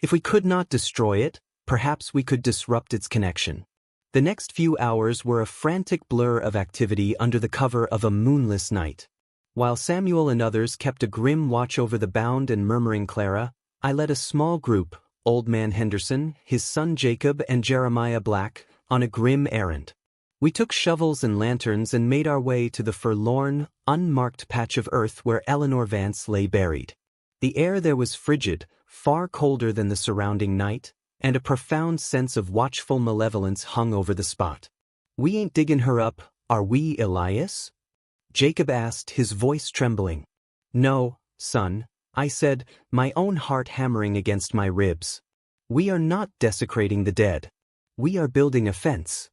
If we could not destroy it, perhaps we could disrupt its connection. The next few hours were a frantic blur of activity under the cover of a moonless night. While Samuel and others kept a grim watch over the bound and murmuring Clara, I led a small group, Old Man Henderson, his son Jacob, and Jeremiah Black, on a grim errand. We took shovels and lanterns and made our way to the forlorn, unmarked patch of earth where Eleanor Vance lay buried. The air there was frigid, far colder than the surrounding night, and a profound sense of watchful malevolence hung over the spot. "We ain't digging her up, are we, Elias?" Jacob asked, his voice trembling. "No, son," I said, my own heart hammering against my ribs. "We are not desecrating the dead. We are building a fence."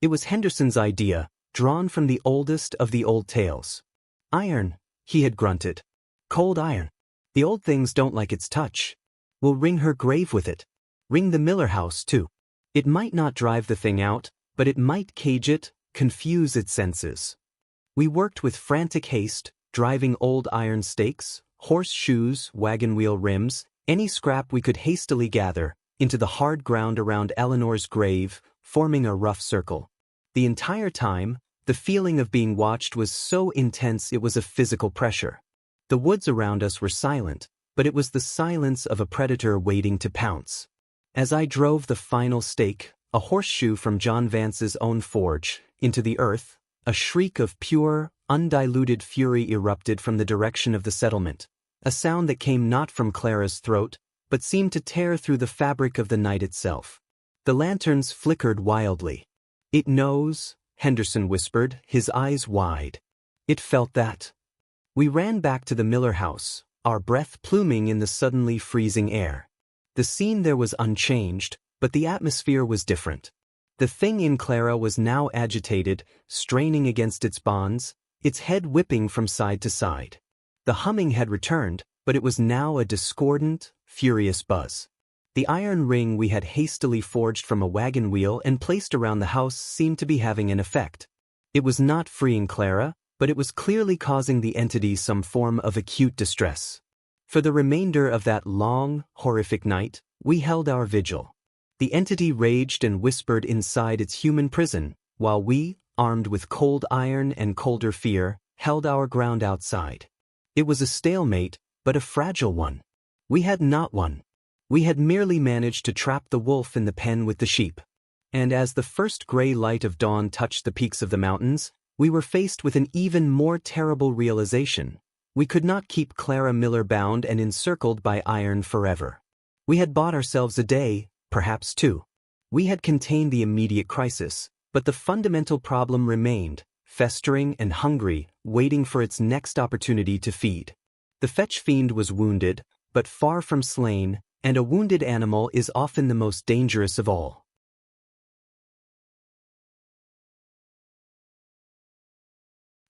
It was Henderson's idea, drawn from the oldest of the old tales. "Iron," he had grunted. "Cold iron. The old things don't like its touch. We'll ring her grave with it. Ring the Miller house, too. It might not drive the thing out, but it might cage it, confuse its senses." We worked with frantic haste, driving old iron stakes, horseshoes, wagon wheel rims, any scrap we could hastily gather, into the hard ground around Eleanor's grave, forming a rough circle. The entire time, the feeling of being watched was so intense it was a physical pressure. The woods around us were silent, but it was the silence of a predator waiting to pounce. As I drove the final stake, a horseshoe from John Vance's own forge, into the earth, a shriek of pure, undiluted fury erupted from the direction of the settlement, a sound that came not from Clara's throat, but seemed to tear through the fabric of the night itself. The lanterns flickered wildly. "It knows," Henderson whispered, his eyes wide. "It felt that." We ran back to the Miller house, our breath pluming in the suddenly freezing air. The scene there was unchanged, but the atmosphere was different. The thing in Clara was now agitated, straining against its bonds, its head whipping from side to side. The humming had returned, but it was now a discordant, furious buzz. The iron ring we had hastily forged from a wagon wheel and placed around the house seemed to be having an effect. It was not freeing Clara, but it was clearly causing the entity some form of acute distress. For the remainder of that long, horrific night, we held our vigil. The entity raged and whispered inside its human prison, while we, armed with cold iron and colder fear, held our ground outside. It was a stalemate, but a fragile one. We had not one. We had merely managed to trap the wolf in the pen with the sheep. And as the first gray light of dawn touched the peaks of the mountains, we were faced with an even more terrible realization. We could not keep Clara Miller bound and encircled by iron forever. We had bought ourselves a day, perhaps two. We had contained the immediate crisis, but the fundamental problem remained, festering and hungry, waiting for its next opportunity to feed. The fetch fiend was wounded, but far from slain, and a wounded animal is often the most dangerous of all.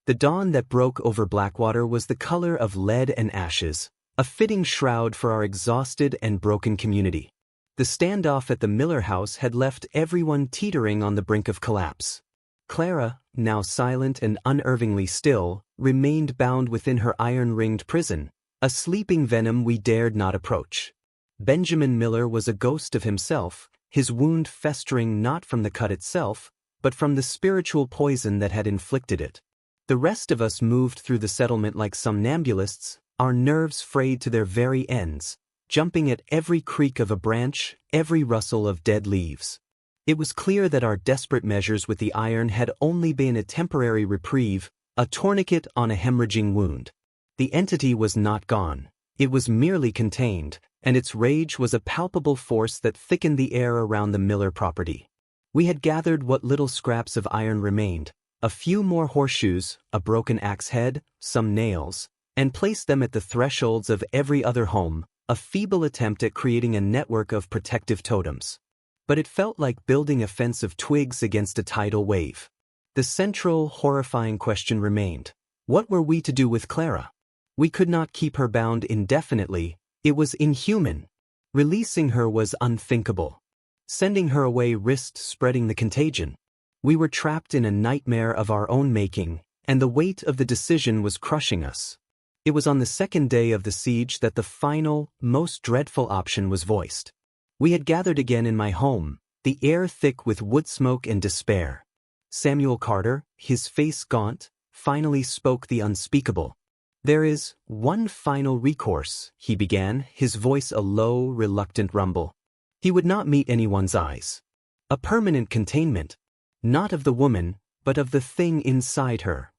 The dawn that broke over Blackwater was the color of lead and ashes, a fitting shroud for our exhausted and broken community. The standoff at the Miller house had left everyone teetering on the brink of collapse. Clara, now silent and unervingly still, remained bound within her iron-ringed prison, a sleeping venom we dared not approach. Benjamin Miller was a ghost of himself, his wound festering not from the cut itself, but from the spiritual poison that had inflicted it. The rest of us moved through the settlement like somnambulists, our nerves frayed to their very ends, jumping at every creak of a branch, every rustle of dead leaves. It was clear that our desperate measures with the iron had only been a temporary reprieve, a tourniquet on a hemorrhaging wound. The entity was not gone. It was merely contained, and its rage was a palpable force that thickened the air around the Miller property. We had gathered what little scraps of iron remained, a few more horseshoes, a broken axe head, some nails, and placed them at the thresholds of every other home, a feeble attempt at creating a network of protective totems. But it felt like building a fence of twigs against a tidal wave. The central, horrifying question remained: what were we to do with Clara? We could not keep her bound indefinitely. It was inhuman. Releasing her was unthinkable. Sending her away risked spreading the contagion. We were trapped in a nightmare of our own making, and the weight of the decision was crushing us. It was on the second day of the siege that the final, most dreadful option was voiced. We had gathered again in my home, the air thick with wood smoke and despair. Samuel Carter, his face gaunt, finally spoke the unspeakable. "There is one final recourse," he began, his voice a low, reluctant rumble. He would not meet anyone's eyes. A permanent containment. Not of the woman, but of the thing inside her.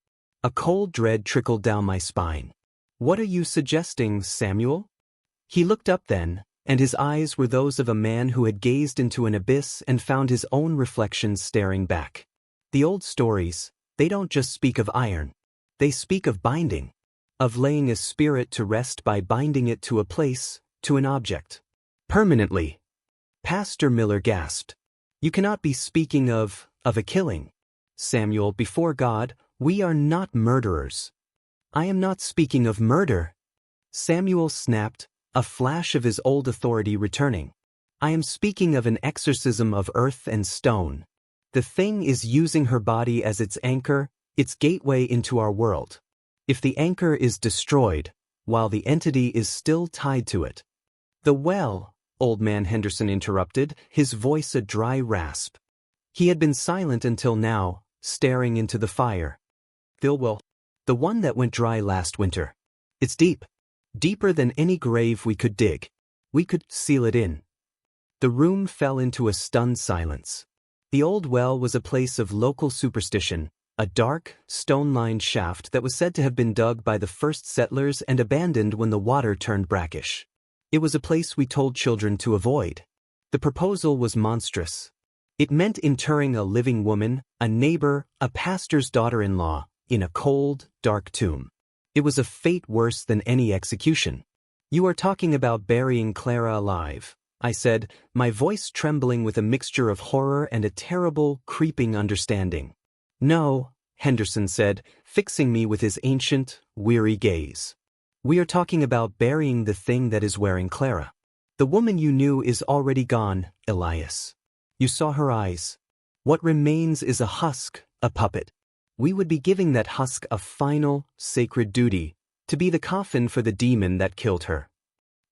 A cold dread trickled down my spine. "What are you suggesting, Samuel?" He looked up then, and his eyes were those of a man who had gazed into an abyss and found his own reflection staring back. The old stories, they don't just speak of iron. They speak of binding. Of laying a spirit to rest by binding it to a place, to an object. Permanently. Pastor Miller gasped. "You cannot be speaking of a killing. Samuel, before God, we are not murderers." "I am not speaking of murder." Samuel snapped, a flash of his old authority returning. "I am speaking of an exorcism of earth and stone. The thing is using her body as its anchor, its gateway into our world. If the anchor is destroyed, while the entity is still tied to it." "The well," Old Man Henderson interrupted, his voice a dry rasp. He had been silent until now, staring into the fire. "The well. The one that went dry last winter. It's deep. Deeper than any grave we could dig. We could seal it in." The room fell into a stunned silence. The old well was a place of local superstition, a dark, stone-lined shaft that was said to have been dug by the first settlers and abandoned when the water turned brackish. It was a place we told children to avoid. The proposal was monstrous. It meant interring a living woman, a neighbor, a pastor's daughter-in-law, in a cold, dark tomb. It was a fate worse than any execution. "You are talking about burying Clara alive," I said, my voice trembling with a mixture of horror and a terrible, creeping understanding. "No," Henderson said, fixing me with his ancient, weary gaze. "We are talking about burying the thing that is wearing Clara. The woman you knew is already gone, Elias. You saw her eyes. What remains is a husk, a puppet. We would be giving that husk a final, sacred duty, to be the coffin for the demon that killed her."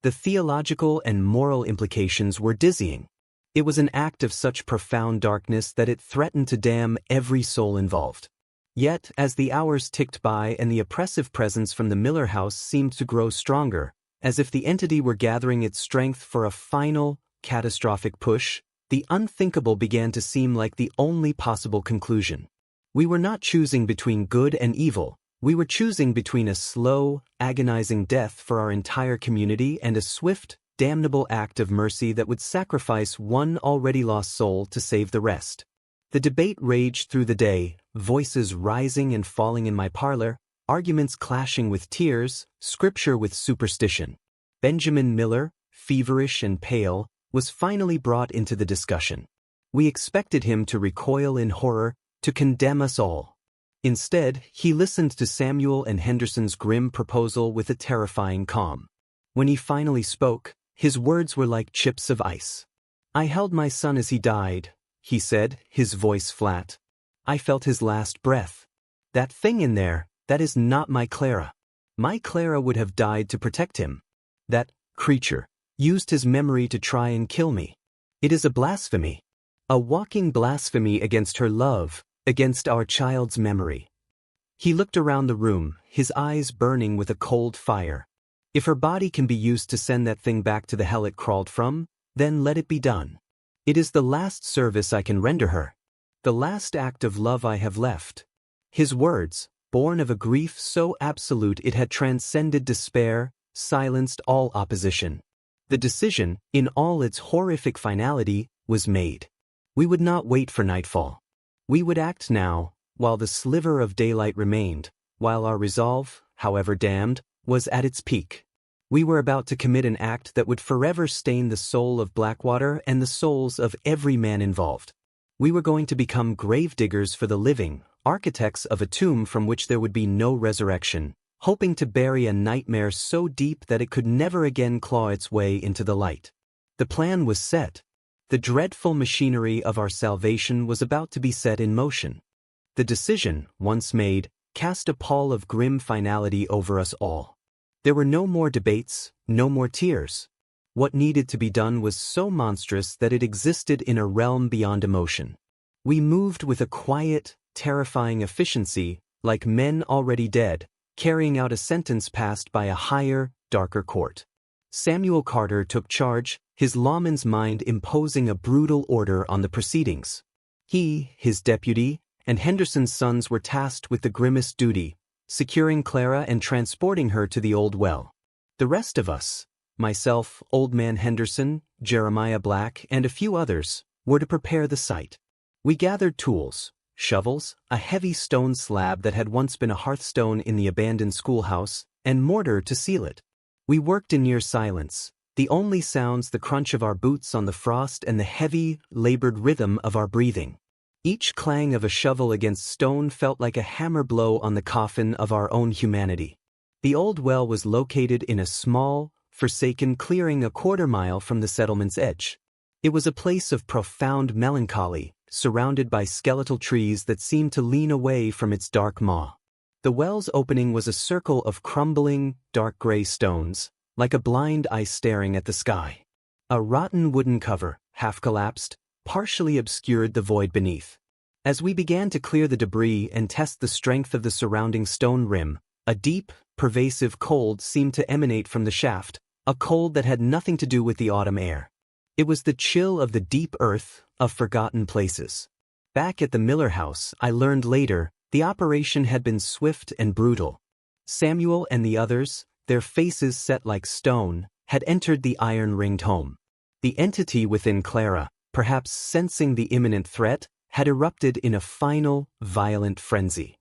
The theological and moral implications were dizzying. It was an act of such profound darkness that it threatened to damn every soul involved. Yet, as the hours ticked by and the oppressive presence from the Miller house seemed to grow stronger, As if the entity were gathering its strength for a final, catastrophic push, the unthinkable began to seem like the only possible conclusion. We were not choosing between good and evil, we were choosing between a slow, agonizing death for our entire community and a swift, damnable act of mercy that would sacrifice one already lost soul to save the rest. The debate raged through the day, voices rising and falling in my parlor, arguments clashing with tears, scripture with superstition. Benjamin Miller, feverish and pale, was finally brought into the discussion. We expected him to recoil in horror, to condemn us all. Instead, he listened to Samuel and Henderson's grim proposal with a terrifying calm. When he finally spoke, his words were like chips of ice. "I held my son as he died," he said, his voice flat. "I felt his last breath. That thing in there, that is not my Clara. My Clara would have died to protect him. That creature used his memory to try and kill me. It is a blasphemy. A walking blasphemy against her love, against our child's memory." He looked around the room, his eyes burning with a cold fire. "If her body can be used to send that thing back to the hell it crawled from, then let it be done. It is the last service I can render her. The last act of love I have left." His words, born of a grief so absolute it had transcended despair, silenced all opposition. The decision, in all its horrific finality, was made. We would not wait for nightfall. We would act now, while the sliver of daylight remained, while our resolve, however damned, was at its peak. We were about to commit an act that would forever stain the soul of Blackwater and the souls of every man involved. We were going to become gravediggers for the living, architects of a tomb from which there would be no resurrection, hoping to bury a nightmare so deep that it could never again claw its way into the light. The plan was set. The dreadful machinery of our salvation was about to be set in motion. The decision, once made, cast a pall of grim finality over us all. There were no more debates, no more tears. What needed to be done was so monstrous that it existed in a realm beyond emotion. We moved with a quiet, terrifying efficiency, like men already dead, carrying out a sentence passed by a higher, darker court. Samuel Carter took charge, his lawman's mind imposing a brutal order on the proceedings. He, his deputy, and Henderson's sons were tasked with the grimmest duty, securing Clara and transporting her to the old well. The rest of us, myself, Old Man Henderson, Jeremiah Black, and a few others, were to prepare the site. We gathered tools, shovels, a heavy stone slab that had once been a hearthstone in the abandoned schoolhouse, and mortar to seal it. We worked in near silence, the only sounds the crunch of our boots on the frost and the heavy, labored rhythm of our breathing. Each clang of a shovel against stone felt like a hammer blow on the coffin of our own humanity. The old well was located in a small, forsaken clearing a quarter-mile from the settlement's edge. It was a place of profound melancholy, surrounded by skeletal trees that seemed to lean away from its dark maw. The well's opening was a circle of crumbling, dark gray stones, like a blind eye staring at the sky. A rotten wooden cover, half collapsed, partially obscured the void beneath. As we began to clear the debris and test the strength of the surrounding stone rim, a deep, pervasive cold seemed to emanate from the shaft, a cold that had nothing to do with the autumn air. It was the chill of the deep earth, of forgotten places. Back at the Miller house, I learned later, the operation had been swift and brutal. Samuel and the others, their faces set like stone, had entered the iron-ringed home. The entity within Clara, perhaps sensing the imminent threat, had erupted in a final, violent frenzy.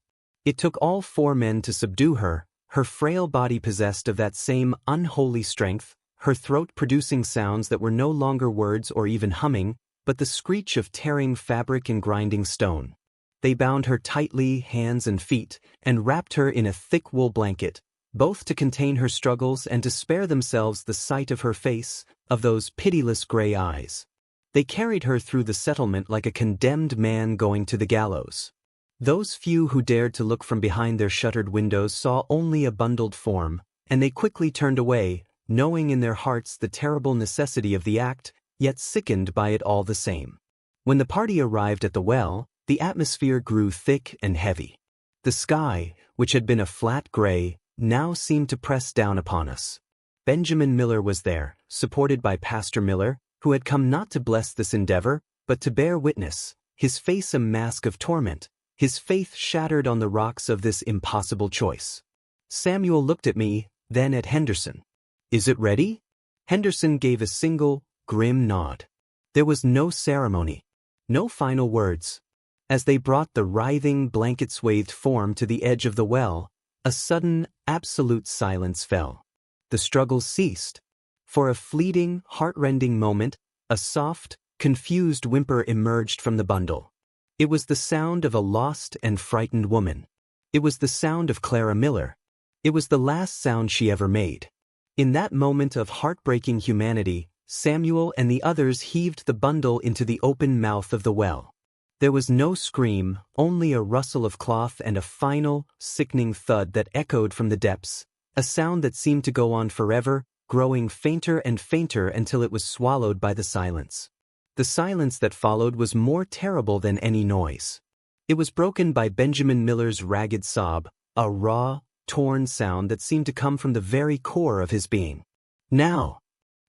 It took all 4 men to subdue her, her frail body possessed of that same unholy strength, her throat producing sounds that were no longer words or even humming, but the screech of tearing fabric and grinding stone. They bound her tightly, hands and feet, and wrapped her in a thick wool blanket, both to contain her struggles and to spare themselves the sight of her face, of those pitiless gray eyes. They carried her through the settlement like a condemned man going to the gallows. Those few who dared to look from behind their shuttered windows saw only a bundled form, and they quickly turned away, knowing in their hearts the terrible necessity of the act, yet sickened by it all the same. When the party arrived at the well, the atmosphere grew thick and heavy. The sky, which had been a flat gray, now seemed to press down upon us. Benjamin Miller was there, supported by Pastor Miller, who had come not to bless this endeavor, but to bear witness, his face a mask of torment, his faith shattered on the rocks of this impossible choice. Samuel looked at me, then at Henderson. "Is it ready?" Henderson gave a single, grim nod. There was no ceremony. No final words. As they brought the writhing, blanket-swathed form to the edge of the well, a sudden, absolute silence fell. The struggle ceased. For a fleeting, heart-rending moment, a soft, confused whimper emerged from the bundle. It was the sound of a lost and frightened woman. It was the sound of Clara Miller. It was the last sound she ever made. In that moment of heartbreaking humanity, Samuel and the others heaved the bundle into the open mouth of the well. There was no scream, only a rustle of cloth and a final, sickening thud that echoed from the depths, a sound that seemed to go on forever, growing fainter and fainter until it was swallowed by the silence. The silence that followed was more terrible than any noise. It was broken by Benjamin Miller's ragged sob, a raw, torn sound that seemed to come from the very core of his being. "Now!"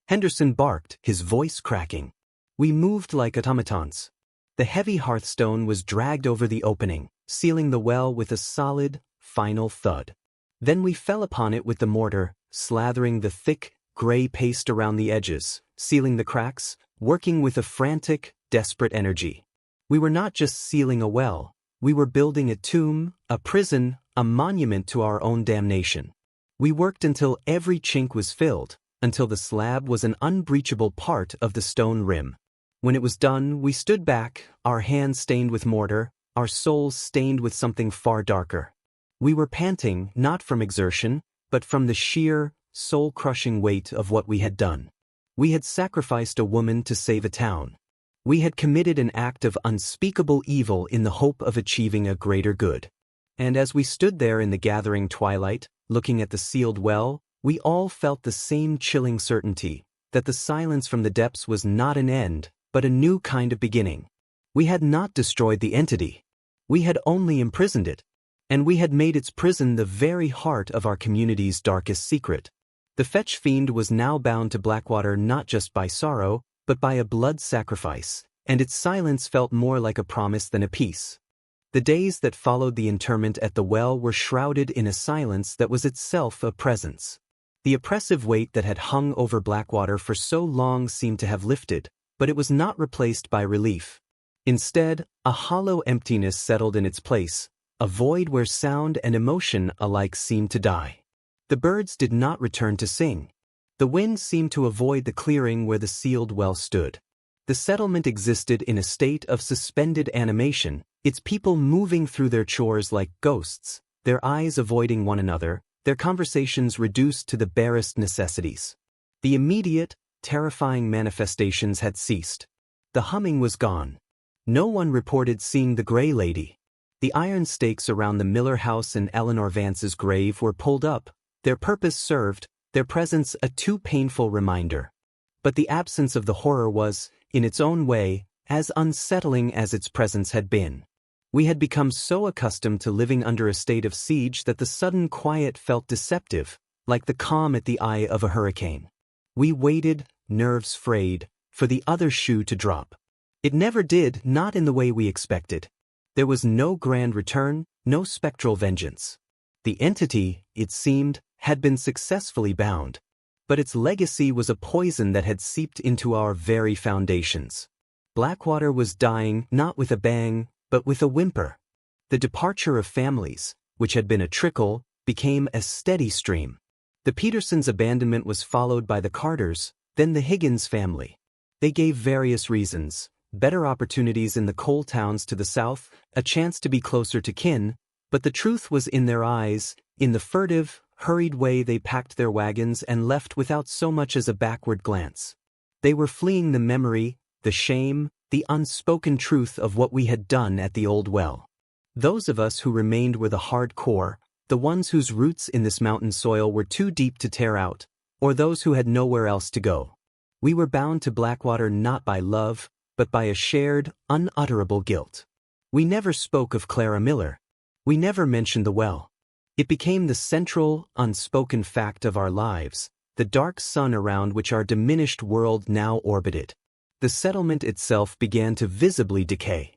Henderson barked, his voice cracking. We moved like automatons. The heavy hearthstone was dragged over the opening, sealing the well with a solid, final thud. Then we fell upon it with the mortar, slathering the thick, gray paste around the edges, sealing the cracks, working with a frantic, desperate energy. We were not just sealing a well, we were building a tomb, a prison, a monument to our own damnation. We worked until every chink was filled, until the slab was an unbreachable part of the stone rim. When it was done, we stood back, our hands stained with mortar, our souls stained with something far darker. We were panting, not from exertion, but from the sheer, soul-crushing weight of what we had done. We had sacrificed a woman to save a town. We had committed an act of unspeakable evil in the hope of achieving a greater good. And as we stood there in the gathering twilight, looking at the sealed well, we all felt the same chilling certainty, that the silence from the depths was not an end, but a new kind of beginning. We had not destroyed the entity. We had only imprisoned it. And we had made its prison the very heart of our community's darkest secret. The fetch fiend was now bound to Blackwater not just by sorrow, but by a blood sacrifice, and its silence felt more like a promise than a peace. The days that followed the interment at the well were shrouded in a silence that was itself a presence. The oppressive weight that had hung over Blackwater for so long seemed to have lifted, but it was not replaced by relief. Instead, a hollow emptiness settled in its place, a void where sound and emotion alike seemed to die. The birds did not return to sing. The wind seemed to avoid the clearing where the sealed well stood. The settlement existed in a state of suspended animation, its people moving through their chores like ghosts, their eyes avoiding one another, their conversations reduced to the barest necessities. The immediate, terrifying manifestations had ceased. The humming was gone. No one reported seeing the Gray Lady. The iron stakes around the Miller house and Eleanor Vance's grave were pulled up, their purpose served, their presence a too painful reminder. But the absence of the horror was, in its own way, as unsettling as its presence had been. We had become so accustomed to living under a state of siege that the sudden quiet felt deceptive, like the calm at the eye of a hurricane. We waited, nerves frayed, for the other shoe to drop. It never did, not in the way we expected. There was no grand return, no spectral vengeance. The entity, it seemed, had been successfully bound. But its legacy was a poison that had seeped into our very foundations. Blackwater was dying not with a bang, but with a whimper. The departure of families, which had been a trickle, became a steady stream. The Petersons' abandonment was followed by the Carters, then the Higgins family. They gave various reasons: better opportunities in the coal towns to the south, a chance to be closer to kin, but the truth was in their eyes, in the furtive, hurried way they packed their wagons and left without so much as a backward glance. They were fleeing the memory, the shame, the unspoken truth of what we had done at the old well. Those of us who remained were the hard core, the ones whose roots in this mountain soil were too deep to tear out, or those who had nowhere else to go. We were bound to Blackwater not by love, but by a shared, unutterable guilt. We never spoke of Clara Miller. We never mentioned the well. It became the central, unspoken fact of our lives, the dark sun around which our diminished world now orbited. The settlement itself began to visibly decay.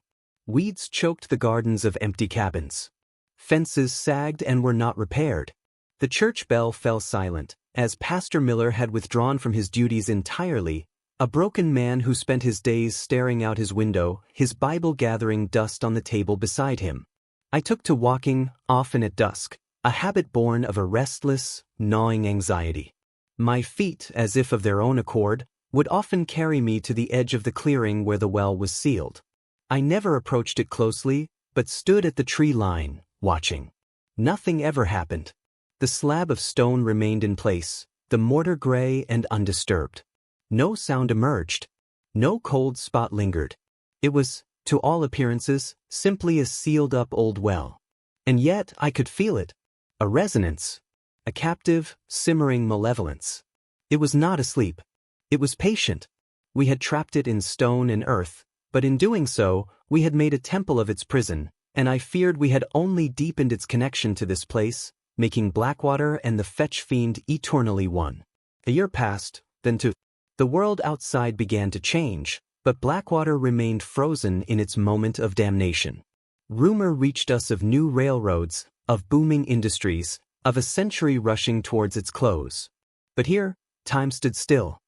Weeds choked the gardens of empty cabins. Fences sagged and were not repaired. The church bell fell silent, as Pastor Miller had withdrawn from his duties entirely, a broken man who spent his days staring out his window, his Bible gathering dust on the table beside him. I took to walking, often at dusk, a habit born of a restless, gnawing anxiety. My feet, as if of their own accord, would often carry me to the edge of the clearing where the well was sealed. I never approached it closely, but stood at the tree line, watching. Nothing ever happened. The slab of stone remained in place, the mortar gray and undisturbed. No sound emerged. No cold spot lingered. It was, to all appearances, simply a sealed-up old well. And yet I could feel it. A resonance. A captive, simmering malevolence. It was not asleep. It was patient. We had trapped it in stone and earth, but in doing so, we had made a temple of its prison, and I feared we had only deepened its connection to this place, making Blackwater and the fetch fiend eternally one. A year passed, then two. The world outside began to change, but Blackwater remained frozen in its moment of damnation. Rumor reached us of new railroads, of booming industries, of a century rushing towards its close. But here, time stood still.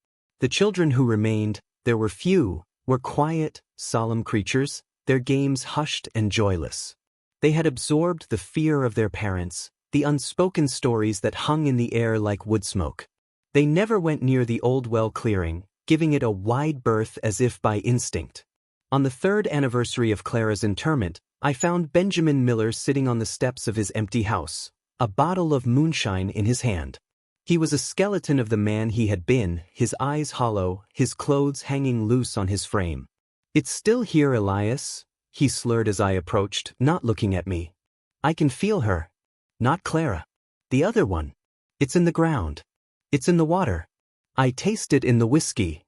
The children who remained, there were few, were quiet, solemn creatures, their games hushed and joyless. They had absorbed the fear of their parents, the unspoken stories that hung in the air like wood smoke. They never went near the old well clearing, giving it a wide berth as if by instinct. On the 3rd anniversary of Clara's interment, I found Benjamin Miller sitting on the steps of his empty house, a bottle of moonshine in his hand. He was a skeleton of the man he had been, his eyes hollow, his clothes hanging loose on his frame. "It's still here, Elias," he slurred as I approached, not looking at me. "I can feel her. Not Clara. The other one. It's in the ground. It's in the water. I taste it in the whiskey."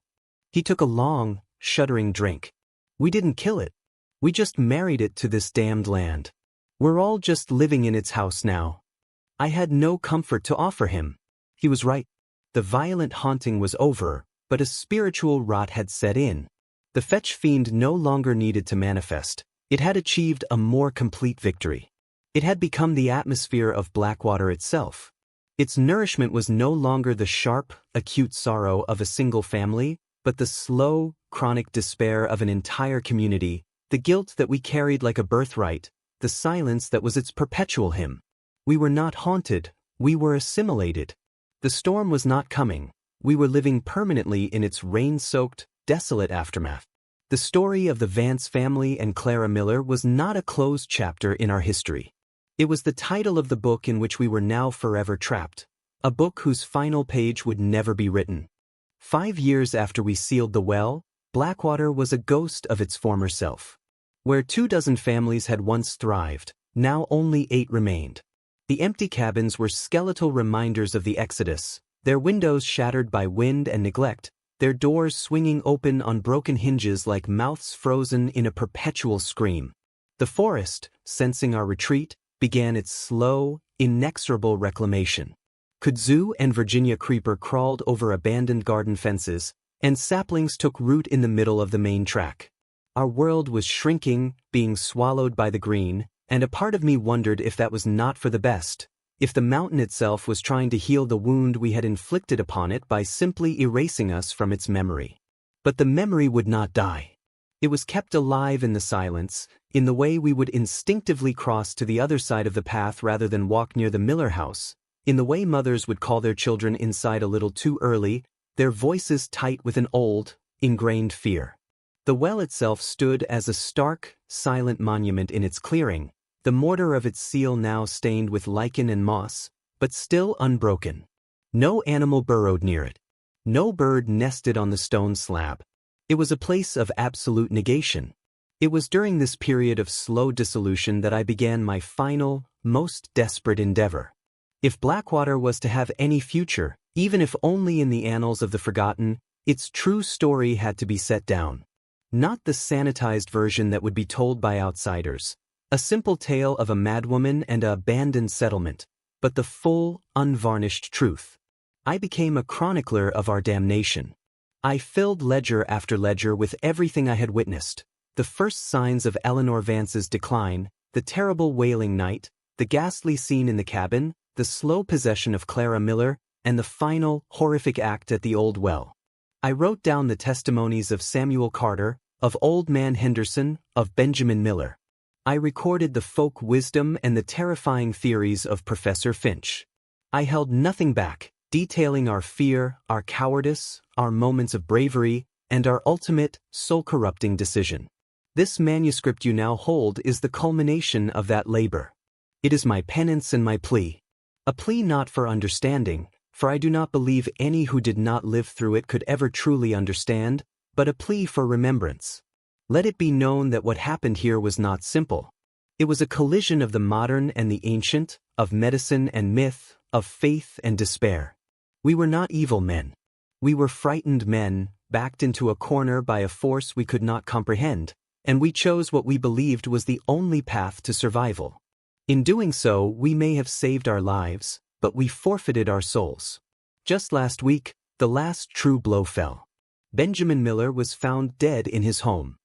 He took a long, shuddering drink. "We didn't kill it. We just married it to this damned land. We're all just living in its house now." I had no comfort to offer him. He was right. The violent haunting was over, but a spiritual rot had set in. The fetch fiend no longer needed to manifest. It had achieved a more complete victory. It had become the atmosphere of Blackwater itself. Its nourishment was no longer the sharp, acute sorrow of a single family, but the slow, chronic despair of an entire community, the guilt that we carried like a birthright, the silence that was its perpetual hymn. We were not haunted, we were assimilated. The storm was not coming. We were living permanently in its rain-soaked, desolate aftermath. The story of the Vance family and Clara Miller was not a closed chapter in our history. It was the title of the book in which we were now forever trapped, a book whose final page would never be written. 5 years after we sealed the well, Blackwater was a ghost of its former self. Where 24 families had once thrived, now only 8 remained. The empty cabins were skeletal reminders of the exodus, their windows shattered by wind and neglect, their doors swinging open on broken hinges like mouths frozen in a perpetual scream. The forest, sensing our retreat, began its slow, inexorable reclamation. Kudzu and Virginia creeper crawled over abandoned garden fences, and saplings took root in the middle of the main track. Our world was shrinking, being swallowed by the green, and a part of me wondered if that was not for the best, if the mountain itself was trying to heal the wound we had inflicted upon it by simply erasing us from its memory. But the memory would not die. It was kept alive in the silence, in the way we would instinctively cross to the other side of the path rather than walk near the Miller house, in the way mothers would call their children inside a little too early, their voices tight with an old, ingrained fear. The well itself stood as a stark, silent monument in its clearing, the mortar of its seal now stained with lichen and moss, but still unbroken. No animal burrowed near it. No bird nested on the stone slab. It was a place of absolute negation. It was during this period of slow dissolution that I began my final, most desperate endeavor. If Blackwater was to have any future, even if only in the annals of the forgotten, its true story had to be set down. Not the sanitized version that would be told by outsiders, a simple tale of a madwoman and an abandoned settlement, but the full, unvarnished truth. I became a chronicler of our damnation. I filled ledger after ledger with everything I had witnessed: the first signs of Eleanor Vance's decline, the terrible wailing night, the ghastly scene in the cabin, the slow possession of Clara Miller, and the final, horrific act at the old well. I wrote down the testimonies of Samuel Carter, of Old Man Henderson, of Benjamin Miller. I recorded the folk wisdom and the terrifying theories of Professor Finch. I held nothing back, detailing our fear, our cowardice, our moments of bravery, and our ultimate, soul-corrupting decision. This manuscript you now hold is the culmination of that labor. It is my penance and my plea. A plea not for understanding, for I do not believe any who did not live through it could ever truly understand, but a plea for remembrance. Let it be known that what happened here was not simple. It was a collision of the modern and the ancient, of medicine and myth, of faith and despair. We were not evil men. We were frightened men, backed into a corner by a force we could not comprehend, and we chose what we believed was the only path to survival. In doing so, we may have saved our lives, but we forfeited our souls. Just last week, the last true blow fell. Benjamin Miller was found dead in his home.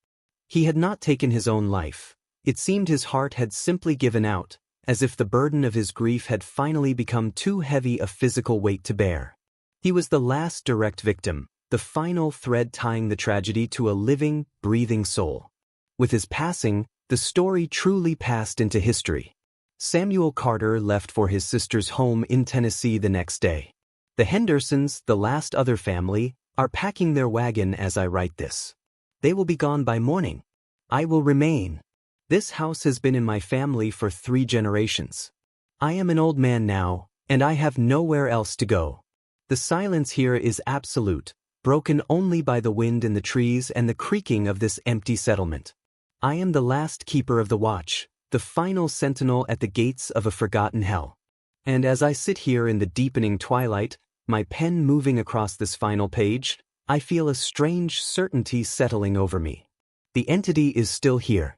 He had not taken his own life. It seemed his heart had simply given out, as if the burden of his grief had finally become too heavy a physical weight to bear. He was the last direct victim, the final thread tying the tragedy to a living, breathing soul. With his passing, the story truly passed into history. Samuel Carter left for his sister's home in Tennessee the next day. The Hendersons, the last other family, are packing their wagon as I write this. They will be gone by morning. I will remain. This house has been in my family for 3 generations. I am an old man now, and I have nowhere else to go. The silence here is absolute, broken only by the wind in the trees and the creaking of this empty settlement. I am the last keeper of the watch, the final sentinel at the gates of a forgotten hell. And as I sit here in the deepening twilight, my pen moving across this final page, I feel a strange certainty settling over me. The entity is still here.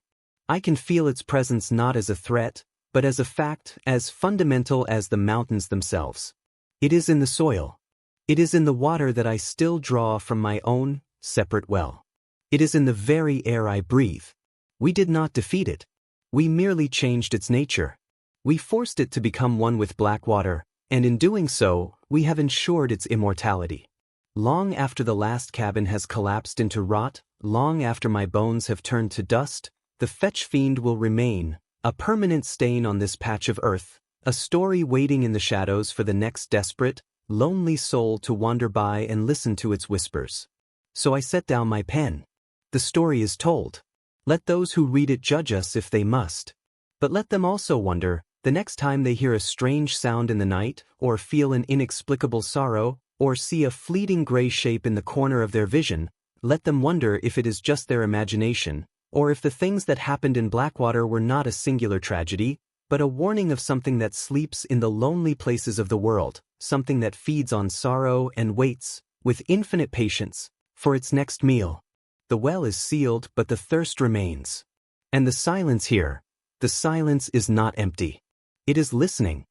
I can feel its presence not as a threat, but as a fact as fundamental as the mountains themselves. It is in the soil. It is in the water that I still draw from my own, separate well. It is in the very air I breathe. We did not defeat it. We merely changed its nature. We forced it to become one with Blackwater, and in doing so, we have ensured its immortality. Long after the last cabin has collapsed into rot, long after my bones have turned to dust, the fetch fiend will remain, a permanent stain on this patch of earth, a story waiting in the shadows for the next desperate, lonely soul to wander by and listen to its whispers. So I set down my pen. The story is told. Let those who read it judge us if they must. But let them also wonder, the next time they hear a strange sound in the night, or feel an inexplicable sorrow, or see a fleeting gray shape in the corner of their vision, let them wonder if it is just their imagination, or if the things that happened in Blackwater were not a singular tragedy, but a warning of something that sleeps in the lonely places of the world, something that feeds on sorrow and waits, with infinite patience, for its next meal. The well is sealed, but the thirst remains. And the silence here, the silence is not empty. It is listening.